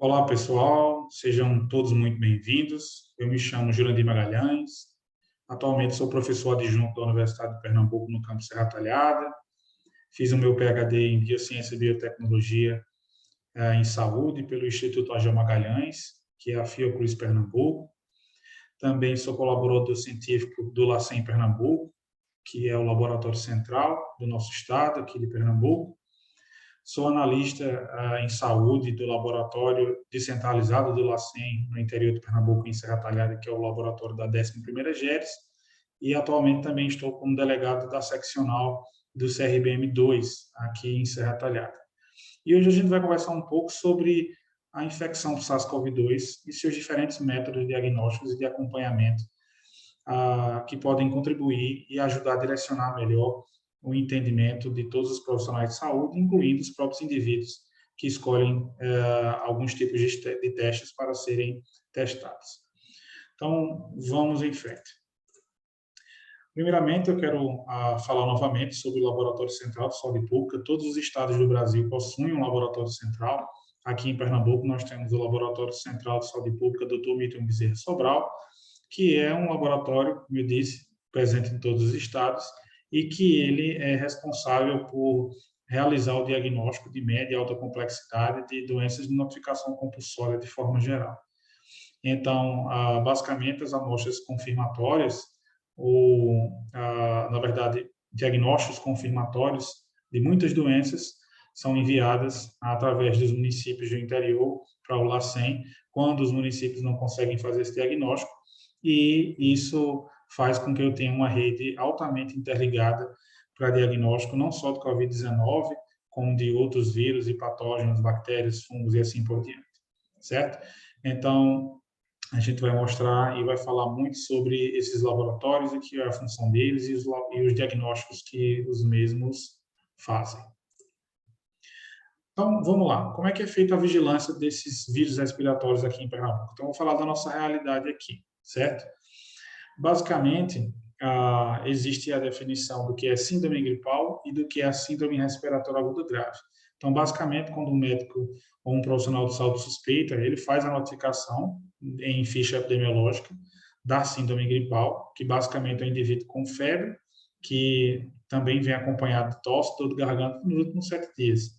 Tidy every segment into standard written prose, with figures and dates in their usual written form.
Olá, pessoal, sejam todos muito bem-vindos. Eu me chamo Jurandir Magalhães, atualmente sou professor adjunto da Universidade de Pernambuco no campus Serra Talhada. Fiz o meu PhD em Biociência e Biotecnologia em Saúde pelo Instituto Ageu Magalhães, que é a Fiocruz Pernambuco. Também sou colaborador científico do LACEN Pernambuco, que é o laboratório central do nosso estado, aqui de Pernambuco. Sou analista em saúde do laboratório descentralizado do LACEN, no interior de Pernambuco, em Serra Talhada, que é o laboratório da 11ª GERES, e atualmente também estou como delegado da seccional do CRBM2, aqui em Serra Talhada. E hoje a gente vai conversar um pouco sobre a infecção por SARS-CoV-2 e seus diferentes métodos diagnósticos e de acompanhamento que podem contribuir e ajudar a direcionar melhor o entendimento de todos os profissionais de saúde, incluindo os próprios indivíduos que escolhem alguns tipos de testes para serem testados. Então, vamos em frente. Primeiramente, eu quero falar novamente sobre o Laboratório Central de Saúde Pública. Todos os estados do Brasil possuem um laboratório central. Aqui em Pernambuco, nós temos o Laboratório Central de Saúde Pública Dr. Milton Bezerra Sobral, que é um laboratório, como eu disse, presente em todos os estados, e que ele é responsável por realizar o diagnóstico de média e alta complexidade de doenças de notificação compulsória de forma geral. Então, basicamente, as amostras confirmatórias, ou, na verdade, diagnósticos confirmatórios de muitas doenças são enviadas através dos municípios do interior para o LACEN, quando os municípios não conseguem fazer esse diagnóstico, e isso faz com que eu tenha uma rede altamente interligada para diagnóstico não só do COVID-19, como de outros vírus e patógenos, bactérias, fungos e assim por diante, certo? Então, a gente vai mostrar e vai falar muito sobre esses laboratórios e que é a função deles e os diagnósticos que os mesmos fazem. Então, vamos lá. Como é que é feita a vigilância desses vírus respiratórios aqui em Pernambuco? Então, vou falar da nossa realidade aqui, certo? Basicamente, existe a definição do que é síndrome gripal e do que é a síndrome respiratória aguda grave. Então, basicamente, quando um médico ou um profissional de saúde suspeita, ele faz a notificação em ficha epidemiológica da síndrome gripal, que basicamente é um indivíduo com febre, que também vem acompanhado de tosse, dor de garganta nos últimos 7 dias.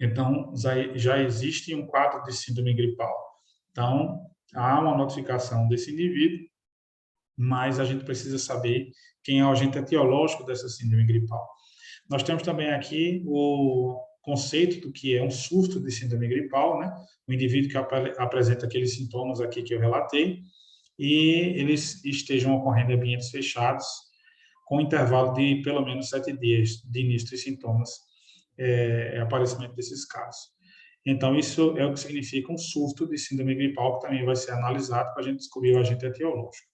Então, já existe um quadro de síndrome gripal. Então, há uma notificação desse indivíduo, mas a gente precisa saber quem é o agente etiológico dessa síndrome gripal. Nós temos também aqui o conceito do que é um surto de síndrome gripal, né? O indivíduo que apresenta aqueles sintomas aqui que eu relatei, e eles estejam ocorrendo em ambientes fechados, com intervalo de pelo menos 7 dias de início dos sintomas, aparecimento desses casos. Então, isso é o que significa um surto de síndrome gripal, que também vai ser analisado para a gente descobrir o agente etiológico.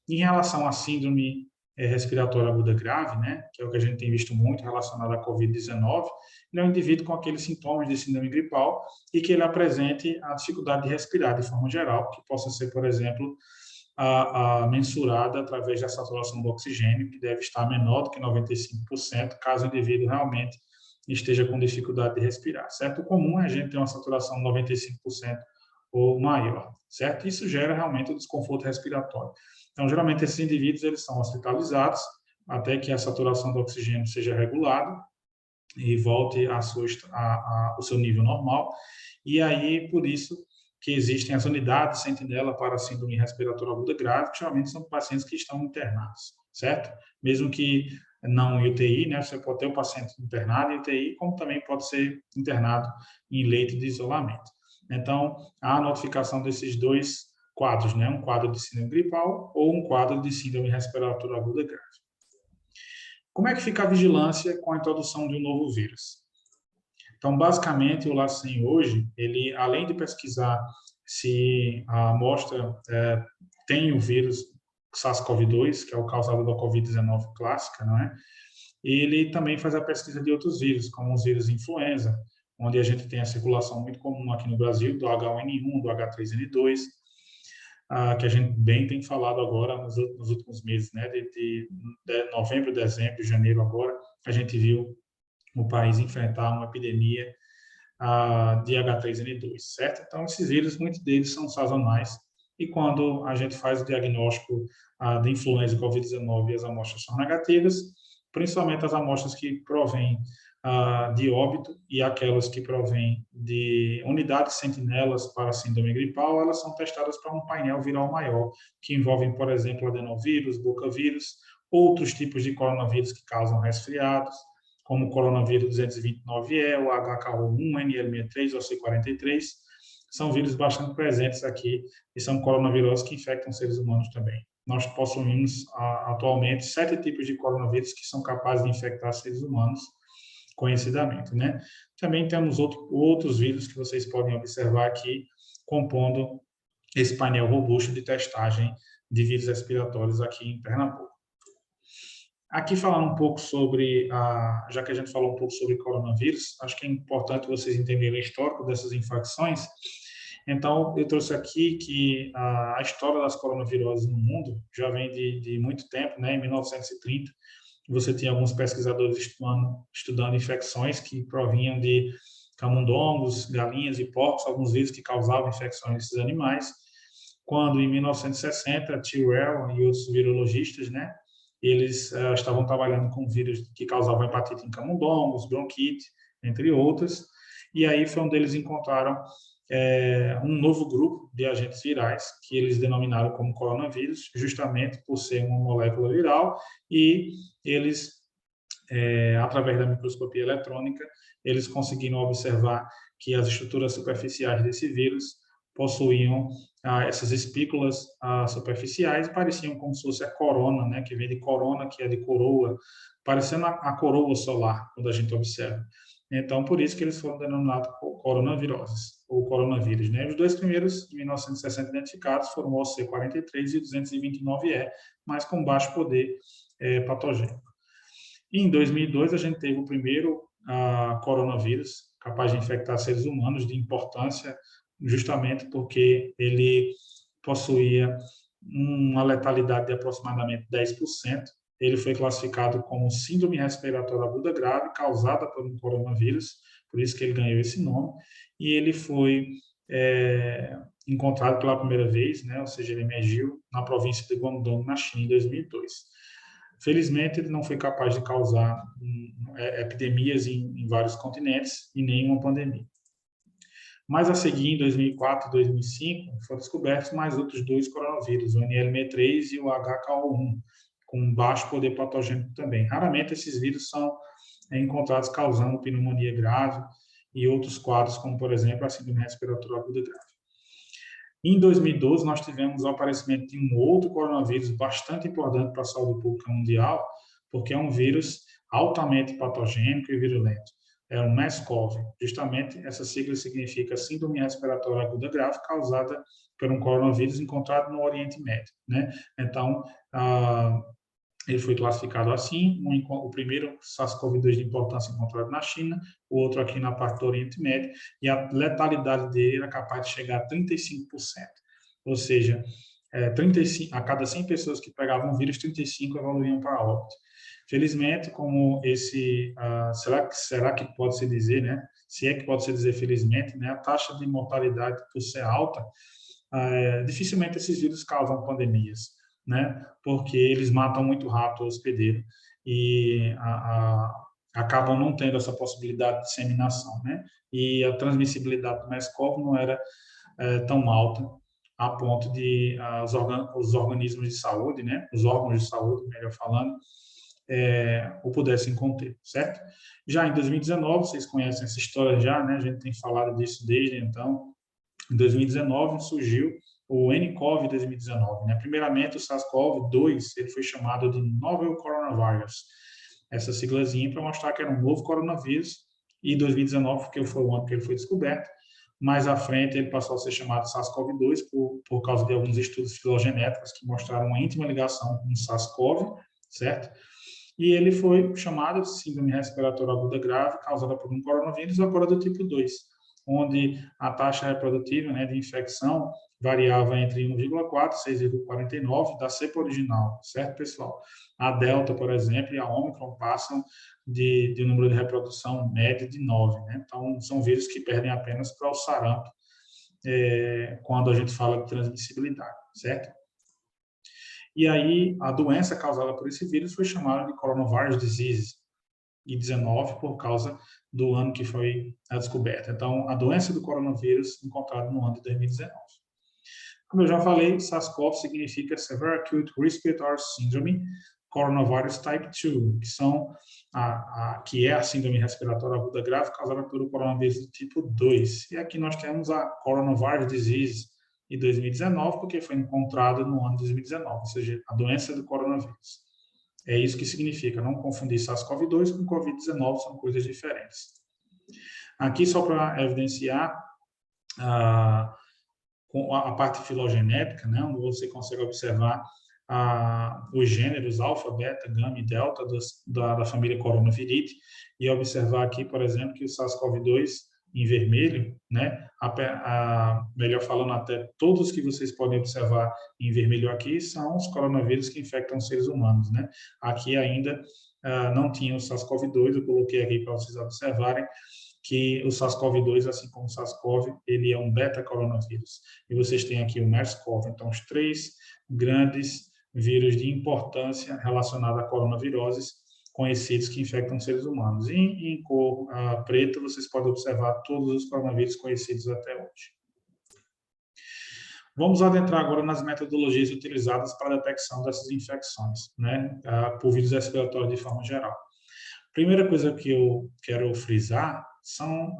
Em relação à síndrome respiratória aguda grave, né, que é o que a gente tem visto muito relacionado à COVID-19, ele é um indivíduo com aqueles sintomas de síndrome gripal e que ele apresente a dificuldade de respirar de forma geral, que possa ser, por exemplo, mensurada através da saturação do oxigênio, que deve estar menor do que 95%, caso o indivíduo realmente esteja com dificuldade de respirar, certo? O comum é a gente ter uma saturação de 95% ou maior, certo? Isso gera realmente o desconforto respiratório. Então, geralmente, esses indivíduos eles são hospitalizados até que a saturação do oxigênio seja regulada e volte ao seu nível normal. E aí, por isso que existem as unidades sentinela para a síndrome respiratória aguda grave, que geralmente são pacientes que estão internados, certo? Mesmo que não em UTI, né? Você pode ter o paciente internado em UTI, como também pode ser internado em leito de isolamento. Então, há a notificação desses dois quadros, né? Um quadro de síndrome gripal ou um quadro de síndrome respiratória aguda grave. Como é que fica a vigilância com a introdução de um novo vírus? Então, basicamente, o LACEN hoje, ele, além de pesquisar se a amostra tem o vírus SARS-CoV-2, que é o causador da COVID-19 clássica, não é? Ele também faz a pesquisa de outros vírus, como os vírus influenza, onde a gente tem a circulação muito comum aqui no Brasil, do H1N1, do H3N2, que a gente bem tem falado agora nos últimos meses, né? De novembro, dezembro, janeiro agora, a gente viu o país enfrentar uma epidemia de H3N2, certo? Então, esses vírus, muitos deles são sazonais, e quando a gente faz o diagnóstico de influenza Covid-19 e as amostras são negativas, principalmente as amostras que provêm de óbito e aquelas que provêm de unidades sentinelas para a síndrome gripal, elas são testadas para um painel viral maior, que envolvem, por exemplo, adenovírus, bocavírus, outros tipos de coronavírus que causam resfriados, como o coronavírus 229E, o HK1, NL63 ou C43, são vírus bastante presentes aqui e são coronaviroses que infectam seres humanos também. Nós possuímos atualmente 7 tipos de coronavírus que são capazes de infectar seres humanos, conhecidamente, né? Também temos outros vírus que vocês podem observar aqui, compondo esse painel robusto de testagem de vírus respiratórios aqui em Pernambuco. Aqui falando um pouco sobre, já que a gente falou um pouco sobre coronavírus, acho que é importante vocês entenderem o histórico dessas infecções. Então, eu trouxe aqui que a história das coronaviroses no mundo já vem de muito tempo, né? Em 1930, você tinha alguns pesquisadores estudando infecções que provinham de camundongos, galinhas e porcos, alguns vírus que causavam infecções nesses animais. Quando, em 1960, Tyrrell e outros virologistas, né? Eles estavam trabalhando com vírus que causavam hepatite em camundongos, bronquite, entre outros, e aí foi onde eles encontraram um novo grupo de agentes virais, que eles denominaram como coronavírus, justamente por ser uma molécula viral, e eles, através da microscopia eletrônica, eles conseguiram observar que as estruturas superficiais desse vírus possuíam essas espículas superficiais, pareciam como se fosse a corona, né, que vem de corona, que é de coroa, parecendo a coroa solar, quando a gente observa. Então, por isso que eles foram denominados coronaviroses, ou coronavírus, né? Os dois primeiros, em 1960, identificados, foram o OC43 e o 229E, mas com baixo poder patogênico. E em 2002, a gente teve o primeiro coronavírus capaz de infectar seres humanos, de importância, justamente porque ele possuía uma letalidade de aproximadamente 10%. Ele foi classificado como síndrome respiratória aguda grave causada por um coronavírus, por isso que ele ganhou esse nome, e ele foi encontrado pela primeira vez, né, ou seja, ele emergiu na província de Guangdong, na China, em 2002. Felizmente, ele não foi capaz de causar epidemias em vários continentes e nenhuma pandemia. Mas a seguir, em 2004 e 2005, foram descobertos mais outros 2 coronavírus, o NL63 e o HK1, com baixo poder patogênico também. Raramente esses vírus são encontrados causando pneumonia grave e outros quadros, como, por exemplo, a síndrome respiratória aguda grave. Em 2012, nós tivemos o aparecimento de um outro coronavírus bastante importante para a saúde pública mundial, porque é um vírus altamente patogênico e virulento. É o MERS-CoV. Justamente, essa sigla significa Síndrome Respiratória Aguda Grave, causada por um coronavírus encontrado no Oriente Médio, né? Então, ele foi classificado assim, o primeiro SARS-CoV-2 de importância encontrado na China, o outro aqui na parte do Oriente Médio, e a letalidade dele era capaz de chegar a 35%. Ou seja, 35, a cada 100 pessoas que pegavam o vírus, 35 evoluíam para óbito. Felizmente, como esse, será que pode se dizer, né? Se é que pode se dizer felizmente, né? A taxa de mortalidade por ser alta, dificilmente esses vírus causam pandemias, né? Porque eles matam muito rápido o hospedeiro e acabam não tendo essa possibilidade de disseminação, né? E a transmissibilidade do MERS-CoV não era tão alta a ponto de os organismos de saúde, né? Os órgãos de saúde, melhor falando, o pudessem conter, certo? Já em 2019, vocês conhecem essa história já, né? A gente tem falado disso desde então. Em 2019 surgiu o nCoV 2019, né? Primeiramente, o SARS-CoV-2 ele foi chamado de Novel Coronavirus, essa siglazinha para mostrar que era um novo coronavírus, e 2019 porque foi o ano que ele foi descoberto. Mais à frente, ele passou a ser chamado SARS-CoV-2 por causa de alguns estudos filogenéticos que mostraram uma íntima ligação com o SARS-CoV, certo? E ele foi chamado de síndrome respiratória aguda grave, causada por um coronavírus, agora do tipo 2, onde a taxa reprodutiva, né, de infecção variava entre 1,4 e 6,49 da cepa original, certo, pessoal? A Delta, por exemplo, e a Omicron passam de um número de reprodução médio de 9, né? Então, são vírus que perdem apenas para o sarampo, quando a gente fala de transmissibilidade, certo? E aí, a doença causada por esse vírus foi chamada de coronavirus disease, e 19 por causa do ano que foi a descoberta. Então, a doença do coronavírus encontrada no ano de 2019. Como eu já falei, SARS-CoV significa Severe Acute Respiratory Syndrome Coronavirus Type 2, que é a síndrome respiratória aguda grave causada pelo coronavírus do tipo 2. E aqui nós temos a Coronavirus Disease de 2019, porque foi encontrada no ano de 2019, ou seja, a doença do coronavírus. É isso que significa, não confundir SARS-CoV-2 com COVID-19, são coisas diferentes. Aqui, só para evidenciar com a parte filogenética, né, onde você consegue observar os gêneros alfa, beta, gama e delta da família coronaviridae, e observar aqui, por exemplo, que o SARS-CoV-2 em vermelho, né, melhor falando, até todos que vocês podem observar em vermelho aqui são os coronavírus que infectam seres humanos, né? Aqui ainda não tinha o SARS-CoV-2, eu coloquei aqui para vocês observarem que o SARS-CoV-2, assim como o SARS-CoV, ele é um beta-coronavírus. E vocês têm aqui o MERS-CoV. Então, os 3 grandes vírus de importância relacionados a coronaviroses conhecidos que infectam seres humanos. E em cor preta, vocês podem observar todos os coronavírus conhecidos até hoje. Vamos adentrar agora nas metodologias utilizadas para a detecção dessas infecções, né, por vírus respiratórios de forma geral. A primeira coisa que eu quero frisar são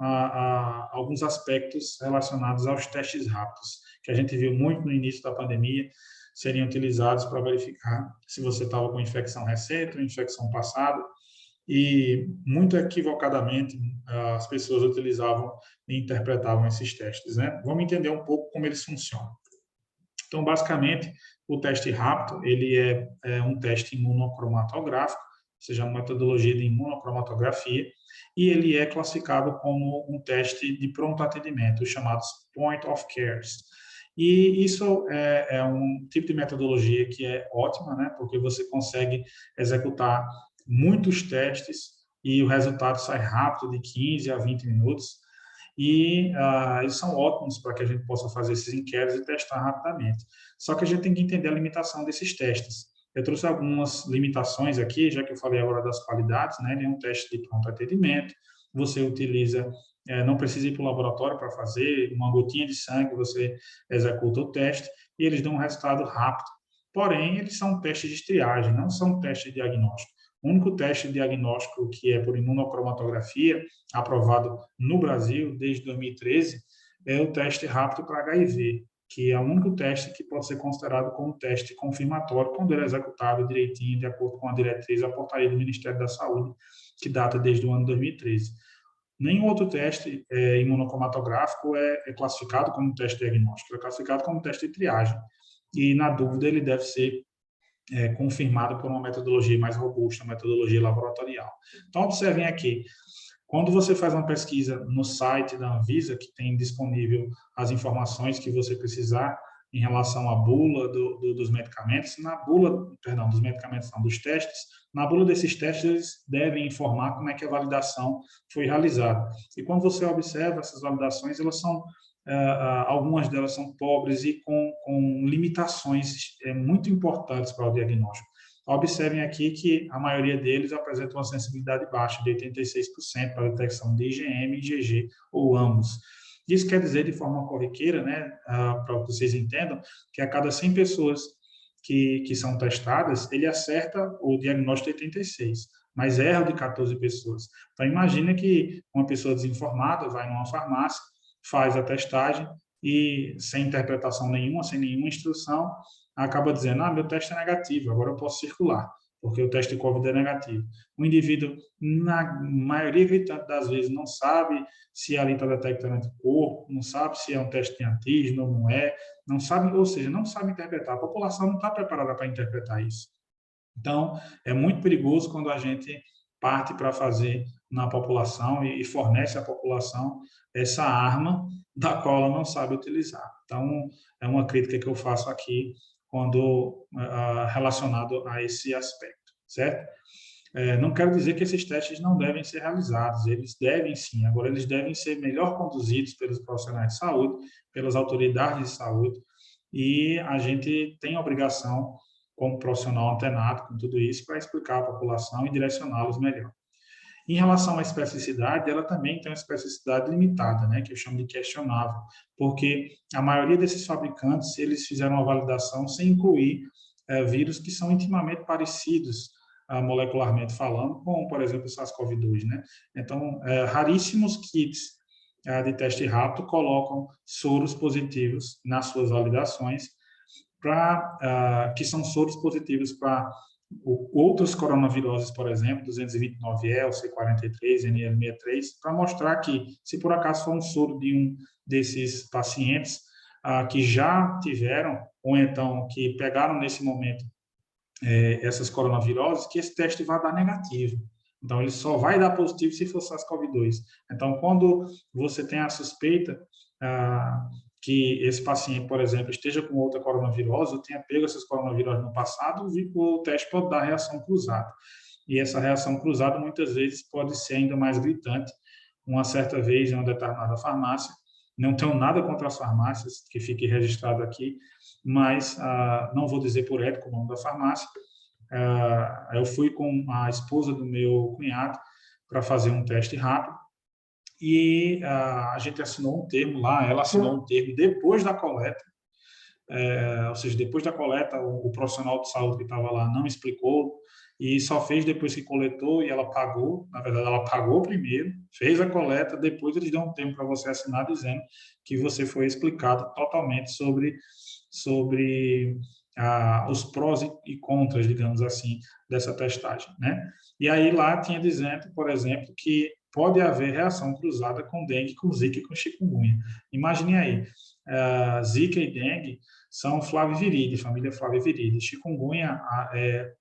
alguns aspectos relacionados aos testes rápidos, que a gente viu muito no início da pandemia, seriam utilizados para verificar se você estava com infecção recente ou infecção passada, e muito equivocadamente as pessoas utilizavam e interpretavam esses testes, né? Vamos entender um pouco como eles funcionam. Então, basicamente, o teste rápido, ele é um teste imunocromatográfico, ou seja, uma metodologia de imunocromatografia, e ele é classificado como um teste de pronto atendimento, os chamados point of cares. E isso é um tipo de metodologia que é ótima, né, porque você consegue executar muitos testes e o resultado sai rápido, de 15 a 20 minutos, e eles são ótimos para que a gente possa fazer esses inquéritos e testar rapidamente. Só que a gente tem que entender a limitação desses testes. Eu trouxe algumas limitações aqui, já que eu falei agora das qualidades, né? Ele é um teste de pronto atendimento, você utiliza, não precisa ir para o laboratório para fazer, uma gotinha de sangue, você executa o teste e eles dão um resultado rápido. Porém, eles são testes de triagem, não são testes de diagnóstico. O único teste de diagnóstico que é por imunocromatografia, aprovado no Brasil desde 2013, é o teste rápido para HIV, que é o único teste que pode ser considerado como teste confirmatório quando ele é executado direitinho, de acordo com a diretriz, a portaria do Ministério da Saúde, que data desde o ano 2013. Nenhum outro teste imunocromatográfico é classificado como teste diagnóstico, é classificado como teste de triagem. E, na dúvida, ele deve ser confirmado por uma metodologia mais robusta, uma metodologia laboratorial. Então, observem aqui, quando você faz uma pesquisa no site da Anvisa, que tem disponível as informações que você precisar em relação à bula dos medicamentos, dos medicamentos não, dos testes, na bula desses testes eles devem informar como é que a validação foi realizada. E quando você observa essas validações, elas são algumas delas são pobres e com limitações muito importantes para o diagnóstico. Observem aqui que a maioria deles apresenta uma sensibilidade baixa, de 86% para a detecção de IgM e IgG, ou ambos. Isso quer dizer, de forma corriqueira, né, para que vocês entendam, que a cada 100 pessoas que são testadas, ele acerta o diagnóstico de 86, mas erra de 14 pessoas. Então, imagina que uma pessoa desinformada vai numa farmácia, faz a testagem e, sem interpretação nenhuma, sem nenhuma instrução, acaba dizendo, meu teste é negativo, agora eu posso circular, porque o teste de COVID é negativo. O indivíduo, na maioria das vezes, não sabe se ali está detectando anticorpo, não sabe se é um teste de antígeno ou não sabe, ou seja, não sabe interpretar. A população não está preparada para interpretar isso. Então, é muito perigoso quando a gente parte para fazer na população e fornece à população essa arma da qual ela não sabe utilizar. Então, é uma crítica que eu faço aqui quando relacionado a esse aspecto, certo? Não quero dizer que esses testes não devem ser realizados, eles devem sim, agora eles devem ser melhor conduzidos pelos profissionais de saúde, pelas autoridades de saúde, e a gente tem a obrigação, como profissional antenado com tudo isso, para explicar à população e direcioná-los melhor. Em relação à especificidade, ela também tem uma especificidade limitada, né, que eu chamo de questionável, porque a maioria desses fabricantes, eles fizeram uma validação sem incluir vírus que são intimamente parecidos, molecularmente falando, como, por exemplo, o SARS-CoV-2, né? Então, raríssimos kits de teste rápido colocam soros positivos nas suas validações, que são soros positivos para outros coronaviroses, por exemplo, 229E, C43, NL63, para mostrar que, se por acaso for um soro de um desses pacientes que já tiveram, ou então que pegaram nesse momento essas coronaviroses, que esse teste vai dar negativo. Então, ele só vai dar positivo se for SARS-CoV-2. Então, quando você tem a suspeita que esse paciente, por exemplo, esteja com outra coronavirose, ou tenha pego essas coronaviroses no passado, o teste pode dar reação cruzada. E essa reação cruzada, muitas vezes, pode ser ainda mais gritante. Uma certa vez, em uma determinada farmácia, não tenho nada contra as farmácias, que fique registrado aqui, mas não vou dizer por ético o nome da farmácia. Eu fui com a esposa do meu cunhado para fazer um teste rápido, e a gente assinou um termo lá, ela assinou um termo depois da coleta, ou seja, depois da coleta, o profissional de saúde que estava lá não explicou, e só fez depois que coletou, e ela pagou, na verdade, ela pagou primeiro, fez a coleta, depois eles dão um tempo para você assinar dizendo que você foi explicado totalmente sobre os prós e contras, digamos assim, dessa testagem, né? E aí lá tinha dizendo, por exemplo, que pode haver reação cruzada com dengue, com zika e com chikungunya. Imagine aí, zika e dengue são flaviviridae, família flaviviridae. Chikungunya,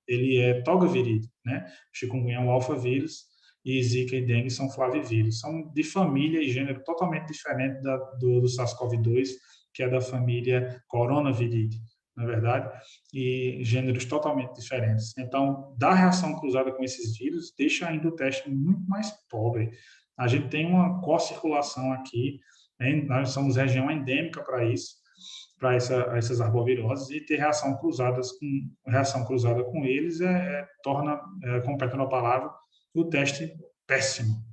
ele é togaviridae, né? Chikungunya é um alfavírus e zika e dengue são flavivírus. São de família e gênero totalmente diferente do SARS-CoV-2, que é da família coronaviridae, na verdade, e gêneros totalmente diferentes. Então, dar reação cruzada com esses vírus deixa ainda o teste muito mais pobre. A gente tem uma co-circulação aqui, nós somos região endêmica para isso, para essas arboviroses, e ter reação cruzada com eles torna, completando a palavra, o teste péssimo.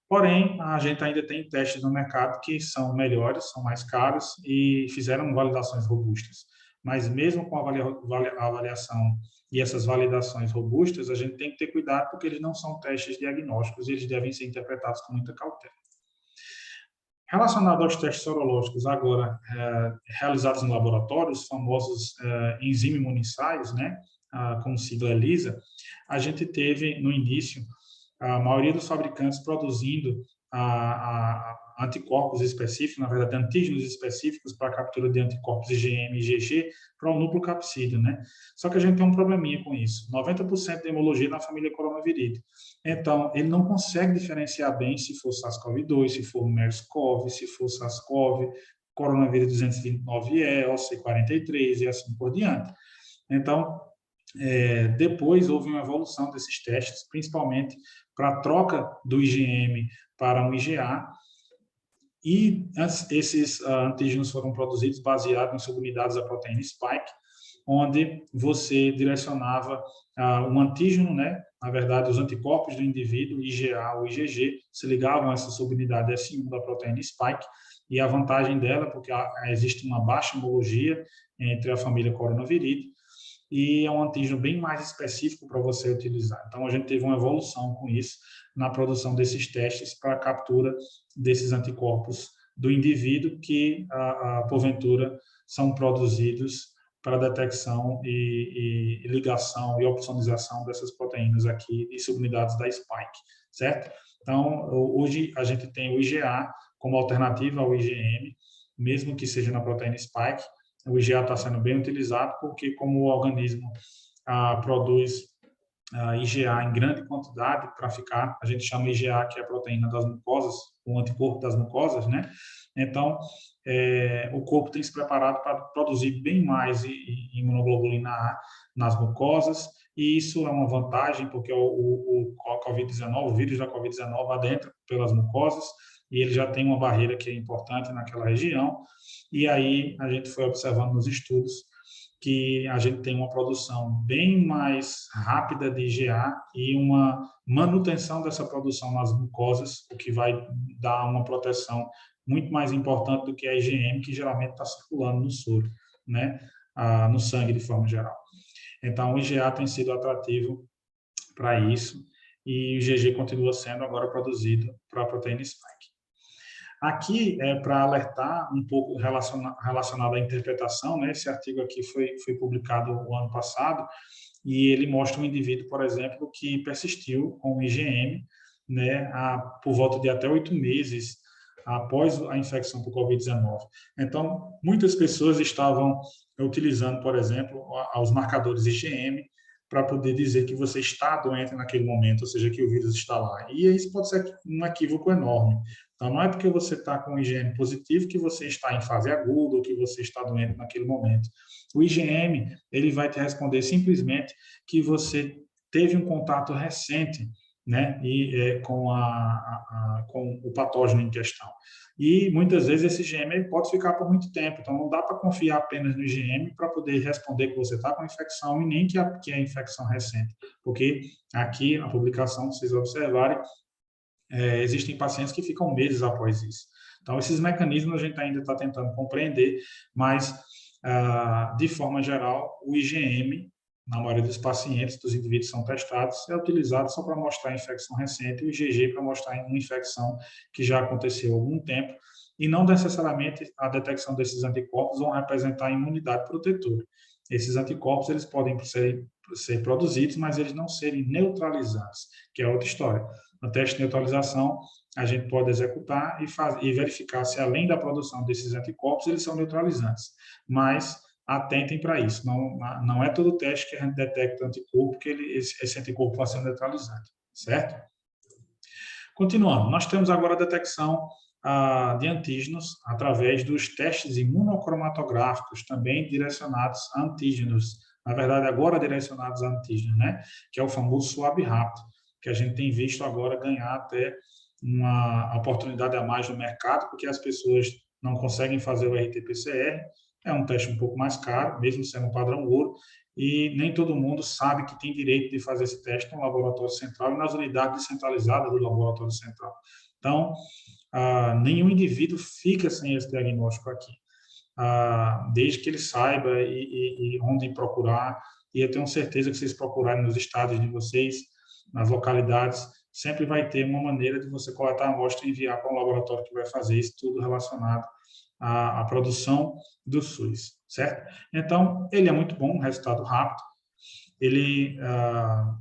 Porém, a gente ainda tem testes no mercado que são melhores, são mais caros e fizeram validações robustas. Mas mesmo com a avaliação e essas validações robustas, a gente tem que ter cuidado porque eles não são testes diagnósticos e eles devem ser interpretados com muita cautela. Relacionado aos testes sorológicos agora realizados no laboratório, os famosos enzima-imunissais, né, com sigla ELISA, a gente teve no início a maioria dos fabricantes produzindo anticorpos específicos, na verdade, antígenos específicos para a captura de anticorpos IgM e IgG para o núcleo capsídeo, né? Só que a gente tem um probleminha com isso. 90% de hemologia na família coronaviridae. Então, ele não consegue diferenciar bem se for SARS-CoV-2, se for MERS-CoV, se for SARS-CoV, coronavírus 229E, OC43 e assim por diante. Então, depois houve uma evolução desses testes, principalmente para a troca do IgM para um IgA, e esses antígenos foram produzidos baseados em subunidades da proteína spike, onde você direcionava um antígeno, né? Na verdade, os anticorpos do indivíduo, IgA ou IgG, se ligavam a essa subunidade S1 da proteína spike, e a vantagem dela, porque existe uma baixa homologia entre a família coronaviridae, e é um antígeno bem mais específico para você utilizar. Então, a gente teve uma evolução com isso na produção desses testes para a captura desses anticorpos do indivíduo que, porventura, são produzidos para detecção e ligação e opsonização dessas proteínas aqui e subunidades da spike, certo? Então, hoje a gente tem o IgA como alternativa ao IgM, mesmo que seja na proteína spike. O IgA está sendo bem utilizado porque, como o organismo produz IgA em grande quantidade para ficar, a gente chama IgA, que é a proteína das mucosas, o anticorpo das mucosas, né? Então, o corpo tem se preparado para produzir bem mais imunoglobulina A nas mucosas, e isso é uma vantagem, porque o Covid-19, o vírus da Covid-19 adentra pelas mucosas, e ele já tem uma barreira que é importante naquela região, e aí a gente foi observando nos estudos que a gente tem uma produção bem mais rápida de IgA e uma manutenção dessa produção nas mucosas, o que vai dar uma proteção muito mais importante do que a IgM, que geralmente está circulando no soro, né? No sangue de forma geral. Então, o IgA tem sido atrativo para isso e o IgG continua sendo agora produzido para a proteína spike. Aqui, para alertar um pouco relacionado à interpretação, né, esse artigo aqui foi publicado o ano passado, e ele mostra um indivíduo, por exemplo, que persistiu com IgM, né, por volta de até 8 meses após a infecção por Covid-19. Então, muitas pessoas estavam utilizando, por exemplo, os marcadores IgM para poder dizer que você está doente naquele momento, ou seja, que o vírus está lá. E isso pode ser um equívoco enorme. Então, não é porque você está com IgM positivo que você está em fase aguda ou que você está doente naquele momento. O IgM, ele vai te responder simplesmente que você teve um contato recente, né, com o patógeno em questão. E muitas vezes esse IgM ele pode ficar por muito tempo, então não dá para confiar apenas no IgM para poder responder que você está com infecção e nem que é infecção recente, porque aqui a publicação, se vocês observarem, existem pacientes que ficam meses após isso. Então, esses mecanismos a gente ainda está tentando compreender, mas, de forma geral, o IgM, na maioria dos pacientes, dos indivíduos que são testados, é utilizado só para mostrar a infecção recente e o IgG para mostrar uma infecção que já aconteceu há algum tempo, e não necessariamente a detecção desses anticorpos vão representar a imunidade protetora. Esses anticorpos eles podem ser produzidos, mas eles não serem neutralizados, que é outra história. No teste de neutralização, a gente pode executar e verificar se, além da produção desses anticorpos, eles são neutralizantes. Mas atentem para isso. Não é todo teste que a gente detecta anticorpo que esse anticorpo vai ser neutralizante, certo? Continuando, nós temos agora a detecção de antígenos através dos testes imunocromatográficos, também direcionados a antígenos. Na verdade, agora direcionados a antígenos, né? Que é o famoso SWAB rápido, que a gente tem visto agora ganhar até uma oportunidade a mais no mercado, porque as pessoas não conseguem fazer o RT-PCR, é um teste um pouco mais caro, mesmo sendo um padrão ouro, e nem todo mundo sabe que tem direito de fazer esse teste no laboratório central e nas unidades descentralizadas do laboratório central. Então, nenhum indivíduo fica sem esse diagnóstico aqui, desde que ele saiba e onde procurar, e eu tenho certeza que vocês procurarem nos estados de vocês, nas localidades, sempre vai ter uma maneira de você coletar a amostra e enviar para um laboratório que vai fazer isso tudo relacionado à produção do SUS, certo? Então, ele é muito bom, um resultado rápido, ele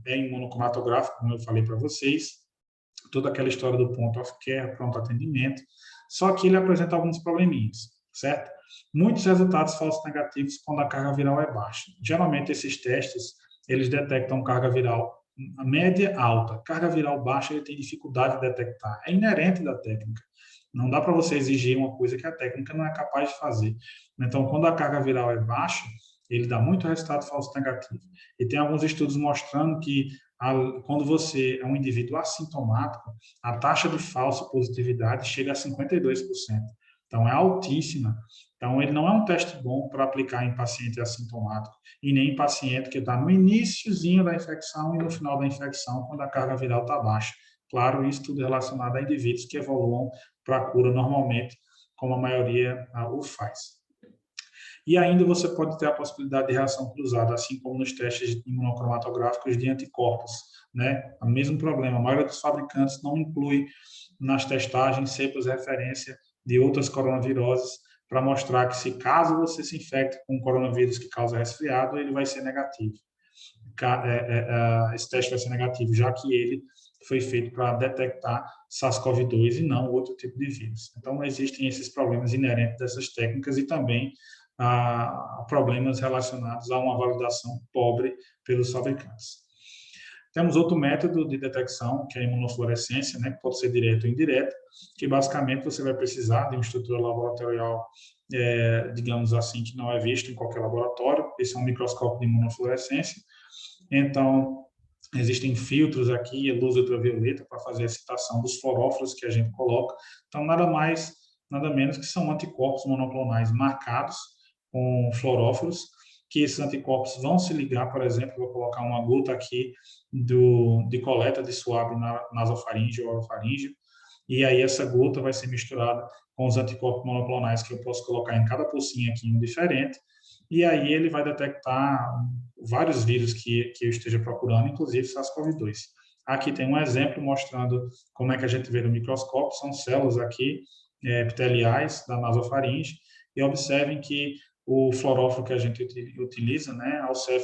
é imunocromatográfico, como eu falei para vocês, toda aquela história do point of care, pronto atendimento, só que ele apresenta alguns probleminhas, certo? Muitos resultados falsos negativos quando a carga viral é baixa. Geralmente, esses testes, eles detectam carga viral média alta. Carga viral baixa, ele tem dificuldade de detectar. É inerente da técnica. Não dá para você exigir uma coisa que a técnica não é capaz de fazer. Então, quando a carga viral é baixa, ele dá muito resultado falso negativo. E tem alguns estudos mostrando que quando você é um indivíduo assintomático, a taxa de falsa positividade chega a 52%. Então, é altíssima. Então, ele não é um teste bom para aplicar em paciente assintomático e nem em paciente que está no iniciozinho da infecção e no final da infecção, quando a carga viral está baixa. Claro, isso tudo relacionado a indivíduos que evoluam para a cura normalmente, como a maioria o faz. E ainda você pode ter a possibilidade de reação cruzada, assim como nos testes imunocromatográficos de anticorpos, né? O mesmo problema, a maioria dos fabricantes não inclui nas testagens cepas de referência de outras coronaviroses para mostrar que, se caso você se infecte com um coronavírus que causa resfriado, ele vai ser negativo. Esse teste vai ser negativo, já que ele foi feito para detectar SARS-CoV-2 e não outro tipo de vírus. Então, existem esses problemas inerentes dessas técnicas e também problemas relacionados a uma validação pobre pelos fabricantes. Temos outro método de detecção, que é a imunofluorescência, né, que pode ser direta ou indireta, que basicamente você vai precisar de uma estrutura laboratorial, digamos assim, que não é visto em qualquer laboratório. Esse é um microscópio de imunofluorescência. Então, existem filtros aqui, luz ultravioleta, para fazer a excitação dos fluorófilos que a gente coloca. Então, nada mais, nada menos que são anticorpos monoclonais marcados com fluorófilos, que esses anticorpos vão se ligar, por exemplo, vou colocar uma gota aqui de coleta de suave nasofaríngeo ou orofaríngeo, e aí essa gota vai ser misturada com os anticorpos monoclonais que eu posso colocar em cada pocinha aqui, um diferente, e aí ele vai detectar vários vírus que eu esteja procurando, inclusive SARS-CoV-2. Aqui tem um exemplo mostrando como é que a gente vê no microscópio, são células aqui epiteliais da nasofaringe, e observem que o fluorófilo que a gente utiliza, né, ao ser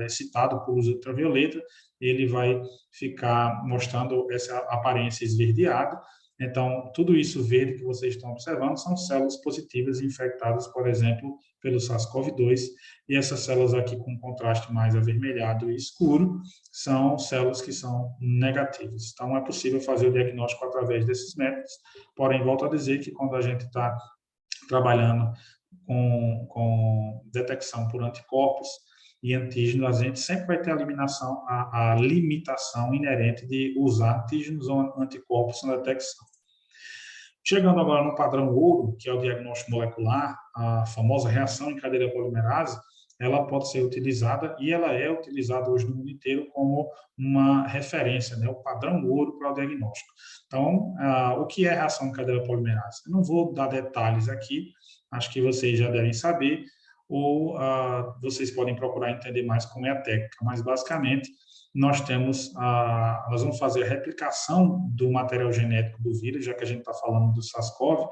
excitado por luz ultravioleta, ele vai ficar mostrando essa aparência esverdeada. Então, tudo isso verde que vocês estão observando são células positivas infectadas, por exemplo, pelo SARS-CoV-2, e essas células aqui com contraste mais avermelhado e escuro são células que são negativas. Então, é possível fazer o diagnóstico através desses métodos, porém, volto a dizer que quando a gente está trabalhando com detecção por anticorpos e antígenos, a gente sempre vai ter a limitação inerente de usar antígenos ou anticorpos na detecção. Chegando agora no padrão ouro, que é o diagnóstico molecular, a famosa reação em cadeia polimerase, ela pode ser utilizada, e ela é utilizada hoje no mundo inteiro como uma referência, né, o padrão ouro para o diagnóstico. Então, o que é reação em cadeia polimerase? Eu não vou dar detalhes aqui, acho que vocês já devem saber, ou vocês podem procurar entender mais como é a técnica, mas basicamente nós vamos fazer a replicação do material genético do vírus, já que a gente está falando do SARS-CoV,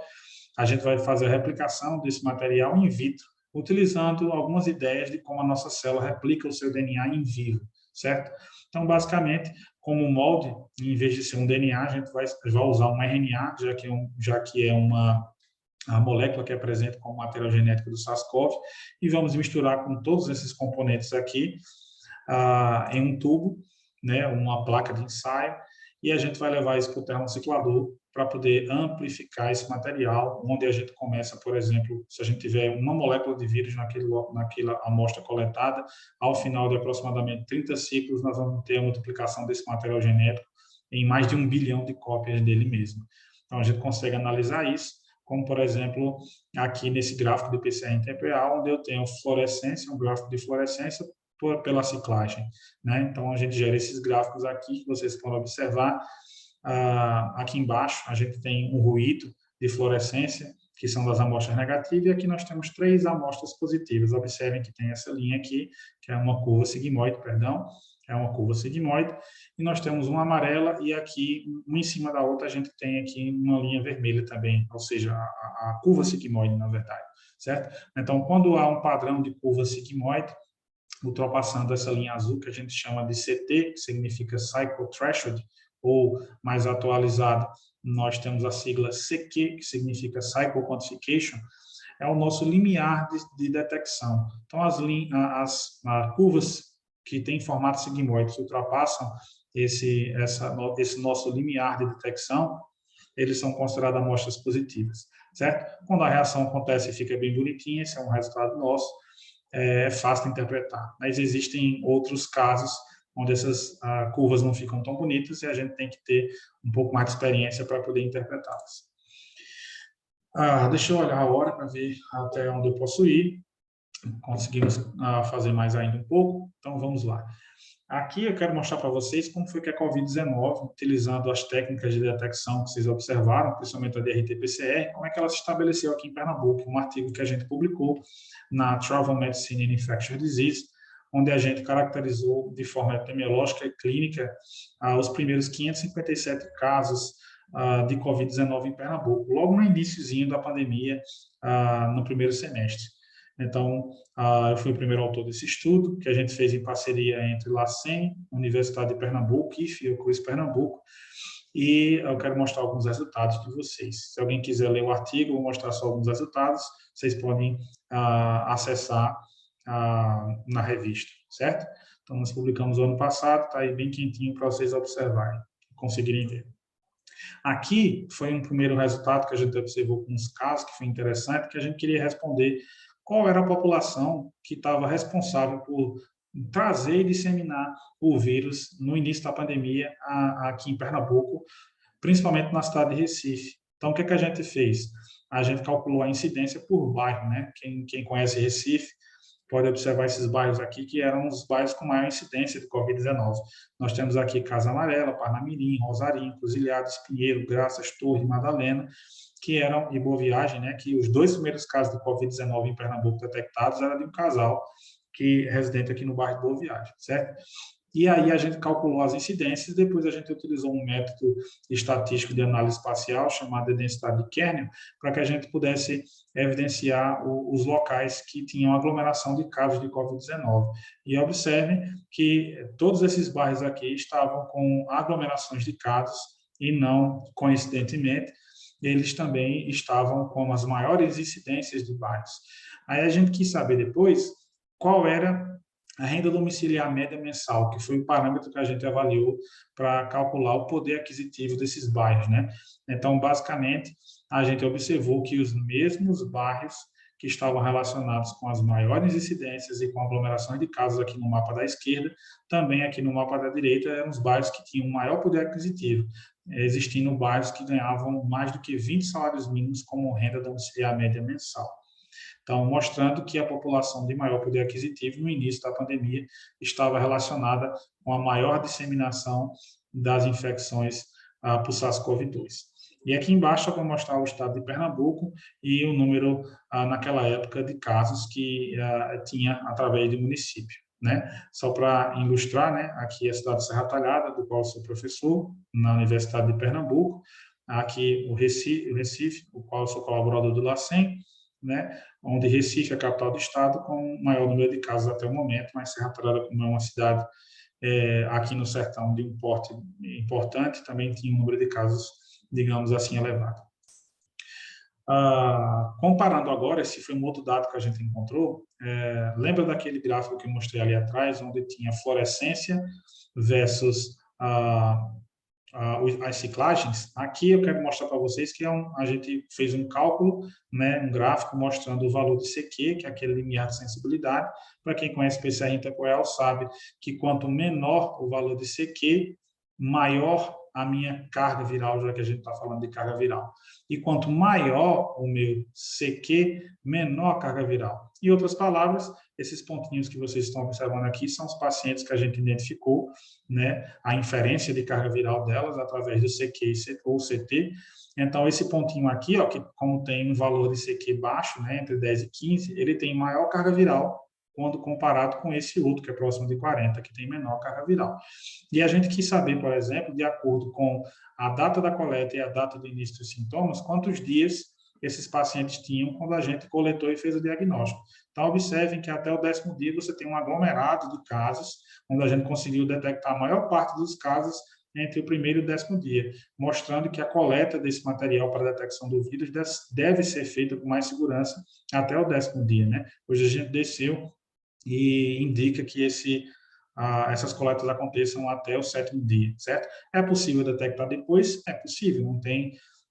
a gente vai fazer a replicação desse material in vitro, utilizando algumas ideias de como a nossa célula replica o seu DNA in vivo, certo? Então, basicamente, como molde, em vez de ser um DNA, a gente vai usar um RNA, já que é a molécula que é presente como material genético do SARS-CoV, e vamos misturar com todos esses componentes aqui em um tubo, né, uma placa de ensaio, e a gente vai levar isso para o termociclador para poder amplificar esse material, onde a gente começa, por exemplo, se a gente tiver uma molécula de vírus naquela amostra coletada, ao final de aproximadamente 30 ciclos, nós vamos ter a multiplicação desse material genético em mais de 1 bilhão de cópias dele mesmo. Então, a gente consegue analisar isso, como, por exemplo, aqui nesse gráfico de PCR em tempo real, onde eu tenho fluorescência, um gráfico de fluorescência pela ciclagem, né? Então, a gente gera esses gráficos aqui, que vocês podem observar. Aqui embaixo, a gente tem um ruído de fluorescência, que são das amostras negativas, e aqui nós temos 3 amostras positivas. Observem que tem essa linha aqui, que é uma curva sigmoide, é uma curva sigmoide, e nós temos uma amarela, e aqui, uma em cima da outra, a gente tem aqui uma linha vermelha também, ou seja, a curva sigmoide, na verdade, certo? Então, quando há um padrão de curva sigmoide, ultrapassando essa linha azul, que a gente chama de CT, que significa Cycle Threshold, ou mais atualizado, nós temos a sigla CQ, que significa Cycle Quantification, é o nosso limiar de detecção. Então, as curvas que têm formato sigmoide, que ultrapassam esse nosso limiar de detecção, eles são considerados amostras positivas, certo? Quando a reação acontece e fica bem bonitinha, esse é um resultado nosso, é fácil de interpretar. Mas existem outros casos onde essas curvas não ficam tão bonitas e a gente tem que ter um pouco mais de experiência para poder interpretá-las. Deixa eu olhar a hora para ver até onde eu posso ir. Conseguimos fazer mais ainda um pouco, então vamos lá. Aqui eu quero mostrar para vocês como foi que a Covid-19, utilizando as técnicas de detecção que vocês observaram, principalmente a DRT-PCR, como é que ela se estabeleceu aqui em Pernambuco, um artigo que a gente publicou na Travel Medicine and Infectious Disease, onde a gente caracterizou de forma epidemiológica e clínica os primeiros 557 casos de Covid-19 em Pernambuco, logo no iniciozinho da pandemia, no primeiro semestre. Então, eu fui o primeiro autor desse estudo, que a gente fez em parceria entre LACEN, Universidade de Pernambuco e Fiocruz Pernambuco, e eu quero mostrar alguns resultados de vocês. Se alguém quiser ler o artigo, vou mostrar só alguns resultados, vocês podem acessar na revista, certo? Então, nós publicamos o ano passado, está aí bem quentinho para vocês observarem, conseguirem ver. Aqui foi um primeiro resultado que a gente observou com os casos, que foi interessante, que a gente queria responder qual era a população que estava responsável por trazer e disseminar o vírus no início da pandemia aqui em Pernambuco, principalmente na cidade de Recife. Então, o que a gente fez? A gente calculou a incidência por bairro, né? Quem conhece Recife pode observar esses bairros aqui, que eram os bairros com maior incidência de Covid-19. Nós temos aqui Casa Amarela, Parnamirim, Rosarinho, Cruzilhada, Espinheiro, Graças, Torre, Madalena, que eram, e Boa Viagem, né, que os 2 primeiros casos de Covid-19 em Pernambuco detectados eram de um casal que residente aqui no bairro de Boa Viagem, certo? E aí a gente calculou as incidências, depois a gente utilizou um método estatístico de análise espacial chamado de densidade de Kernel, para que a gente pudesse evidenciar os locais que tinham aglomeração de casos de Covid-19. E observem que todos esses bairros aqui estavam com aglomerações de casos e não, coincidentemente, eles também estavam com as maiores incidências de bairros. Aí a gente quis saber depois qual era a renda domiciliar média mensal, que foi o parâmetro que a gente avaliou para calcular o poder aquisitivo desses bairros, né? Então, basicamente, a gente observou que os mesmos bairros que estavam relacionados com as maiores incidências e com aglomerações de casos aqui no mapa da esquerda, também aqui no mapa da direita, eram os bairros que tinham maior poder aquisitivo, existindo bairros que ganhavam mais do que 20 salários mínimos como renda domiciliar média mensal. Então, mostrando que a população de maior poder aquisitivo no início da pandemia estava relacionada com a maior disseminação das infecções por SARS-CoV-2. E aqui embaixo eu vou mostrar o estado de Pernambuco e o número, naquela época, de casos que tinha através do município, né? Só para ilustrar, né? Aqui é a cidade de Serra Talhada, do qual sou professor na Universidade de Pernambuco, aqui o Recife, o qual sou colaborador do LACEN, né, onde Recife é a capital do estado, com o maior número de casos até o momento, mas Serra Talhada, como é uma cidade aqui no sertão de um porte importante, também tinha um número de casos, digamos assim, elevado. Comparando agora, esse foi um outro dado que a gente encontrou, lembra daquele gráfico que eu mostrei ali atrás, onde tinha fluorescência versus as ciclagens? Aqui eu quero mostrar para vocês que a gente fez um cálculo, né, um gráfico mostrando o valor de CQ, que é aquele limiar de sensibilidade. Para quem conhece PCR em tempo real sabe que quanto menor o valor de CQ, maior a minha carga viral, já que a gente está falando de carga viral. E quanto maior o meu CQ, menor a carga viral. Em outras palavras, esses pontinhos que vocês estão observando aqui são os pacientes que a gente identificou, né, a inferência de carga viral delas através do CQ ou CT. Então, esse pontinho aqui, ó, que como tem um valor de CQ baixo, né, entre 10 e 15, ele tem maior carga viral quando comparado com esse outro, que é próximo de 40, que tem menor carga viral. E a gente quis saber, por exemplo, de acordo com a data da coleta e a data do início dos sintomas, quantos dias esses pacientes tinham quando a gente coletou e fez o diagnóstico. Então, observem que até o 10º dia você tem um aglomerado de casos, onde a gente conseguiu detectar a maior parte dos casos entre o 1º e o 10º dia, mostrando que a coleta desse material para a detecção do vírus deve ser feita com mais segurança até o 10º dia, né? Hoje a gente desceu e indica que essas coletas aconteçam até o 7º dia, certo? É possível detectar depois? É possível,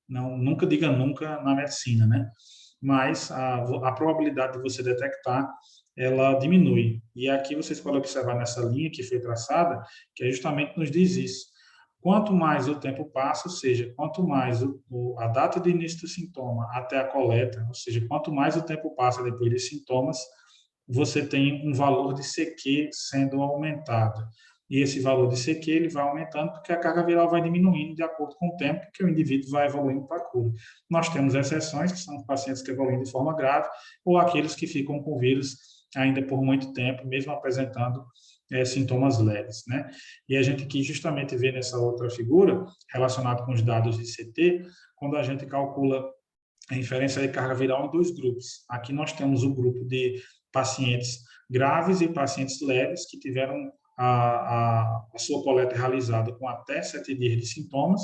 nunca diga nunca na medicina, né? Mas a probabilidade de você detectar, ela diminui. E aqui vocês podem observar nessa linha que foi traçada, que justamente nos diz isso. Quanto mais o tempo passa, ou seja, quanto mais a data de início do sintoma até a coleta, ou seja, quanto mais o tempo passa depois dos sintomas, você tem um valor de CQ sendo aumentado. E esse valor de CQ ele vai aumentando porque a carga viral vai diminuindo de acordo com o tempo que o indivíduo vai evoluindo para a cura. Nós temos exceções, que são os pacientes que evoluem de forma grave, ou aqueles que ficam com o vírus ainda por muito tempo, mesmo apresentando sintomas leves, né? E a gente quis justamente ver nessa outra figura, relacionado com os dados de CT, quando a gente calcula a inferência de carga viral em 2 grupos. Aqui nós temos o grupo de pacientes graves e pacientes leves que tiveram a sua coleta realizada com até 7 dias de sintomas.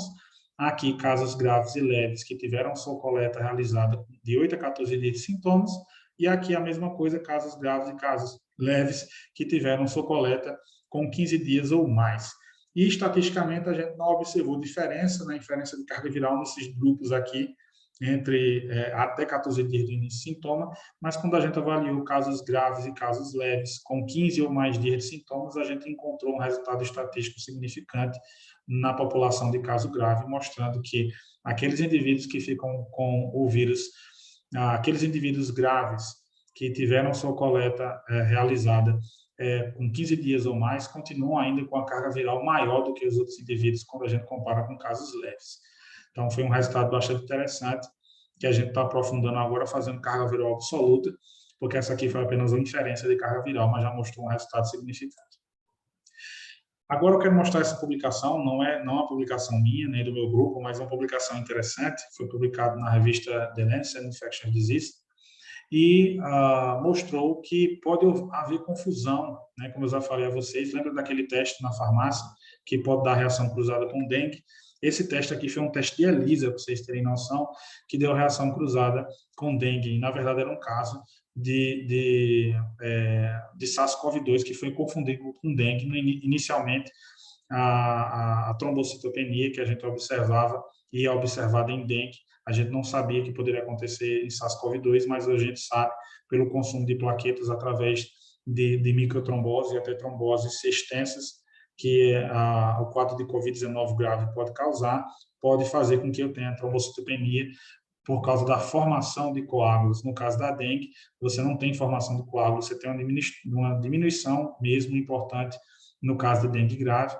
Aqui, casos graves e leves que tiveram sua coleta realizada de 8 a 14 dias de sintomas. E aqui a mesma coisa, casos graves e casos leves que tiveram sua coleta com 15 dias ou mais. E, estatisticamente, a gente não observou diferença na inferência de carga viral nesses grupos aqui, entre até 14 dias de início de sintoma, mas quando a gente avaliou casos graves e casos leves, com 15 ou mais dias de sintomas, a gente encontrou um resultado estatístico significante na população de caso grave, mostrando que aqueles indivíduos que ficam com o vírus, aqueles indivíduos graves que tiveram sua coleta realizada com 15 dias ou mais, continuam ainda com a carga viral maior do que os outros indivíduos quando a gente compara com casos leves. Então, foi um resultado bastante interessante, que a gente está aprofundando agora, fazendo carga viral absoluta, porque essa aqui foi apenas uma inferência de carga viral, mas já mostrou um resultado significante. Agora eu quero mostrar essa publicação, não é uma publicação minha, nem do meu grupo, mas uma publicação interessante, foi publicado na revista The Lancet Infectious Disease, e mostrou que pode haver confusão, né, como eu já falei a vocês, lembra daquele teste na farmácia, que pode dar reação cruzada com dengue? Esse teste aqui foi um teste de ELISA, para vocês terem noção, que deu reação cruzada com dengue, e na verdade era um caso de SARS-CoV-2, que foi confundido com dengue. Inicialmente, a trombocitopenia que a gente observava e é observada em dengue, a gente não sabia que poderia acontecer em SARS-CoV-2, mas a gente sabe, pelo consumo de plaquetas através de microtrombose e até tromboses extensas, que o quadro de COVID-19 grave pode causar, pode fazer com que eu tenha trombocitopenia por causa da formação de coágulos. No caso da dengue, você não tem formação de coágulos, você tem uma diminuição mesmo importante. No caso de dengue grave,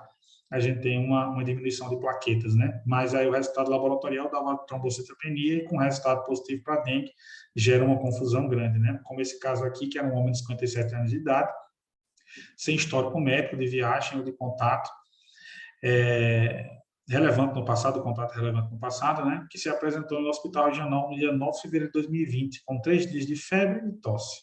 a gente tem uma diminuição de plaquetas, né? Mas aí o resultado laboratorial dá uma trombocitopenia e com resultado positivo para dengue gera uma confusão grande, né? Como esse caso aqui, que era um homem de 57 anos de idade, sem histórico médico de viagem ou de contato relevante no passado, contato relevante no passado, né? Que se apresentou no hospital regional no dia 9 de fevereiro de 2020, com 3 dias de febre e tosse.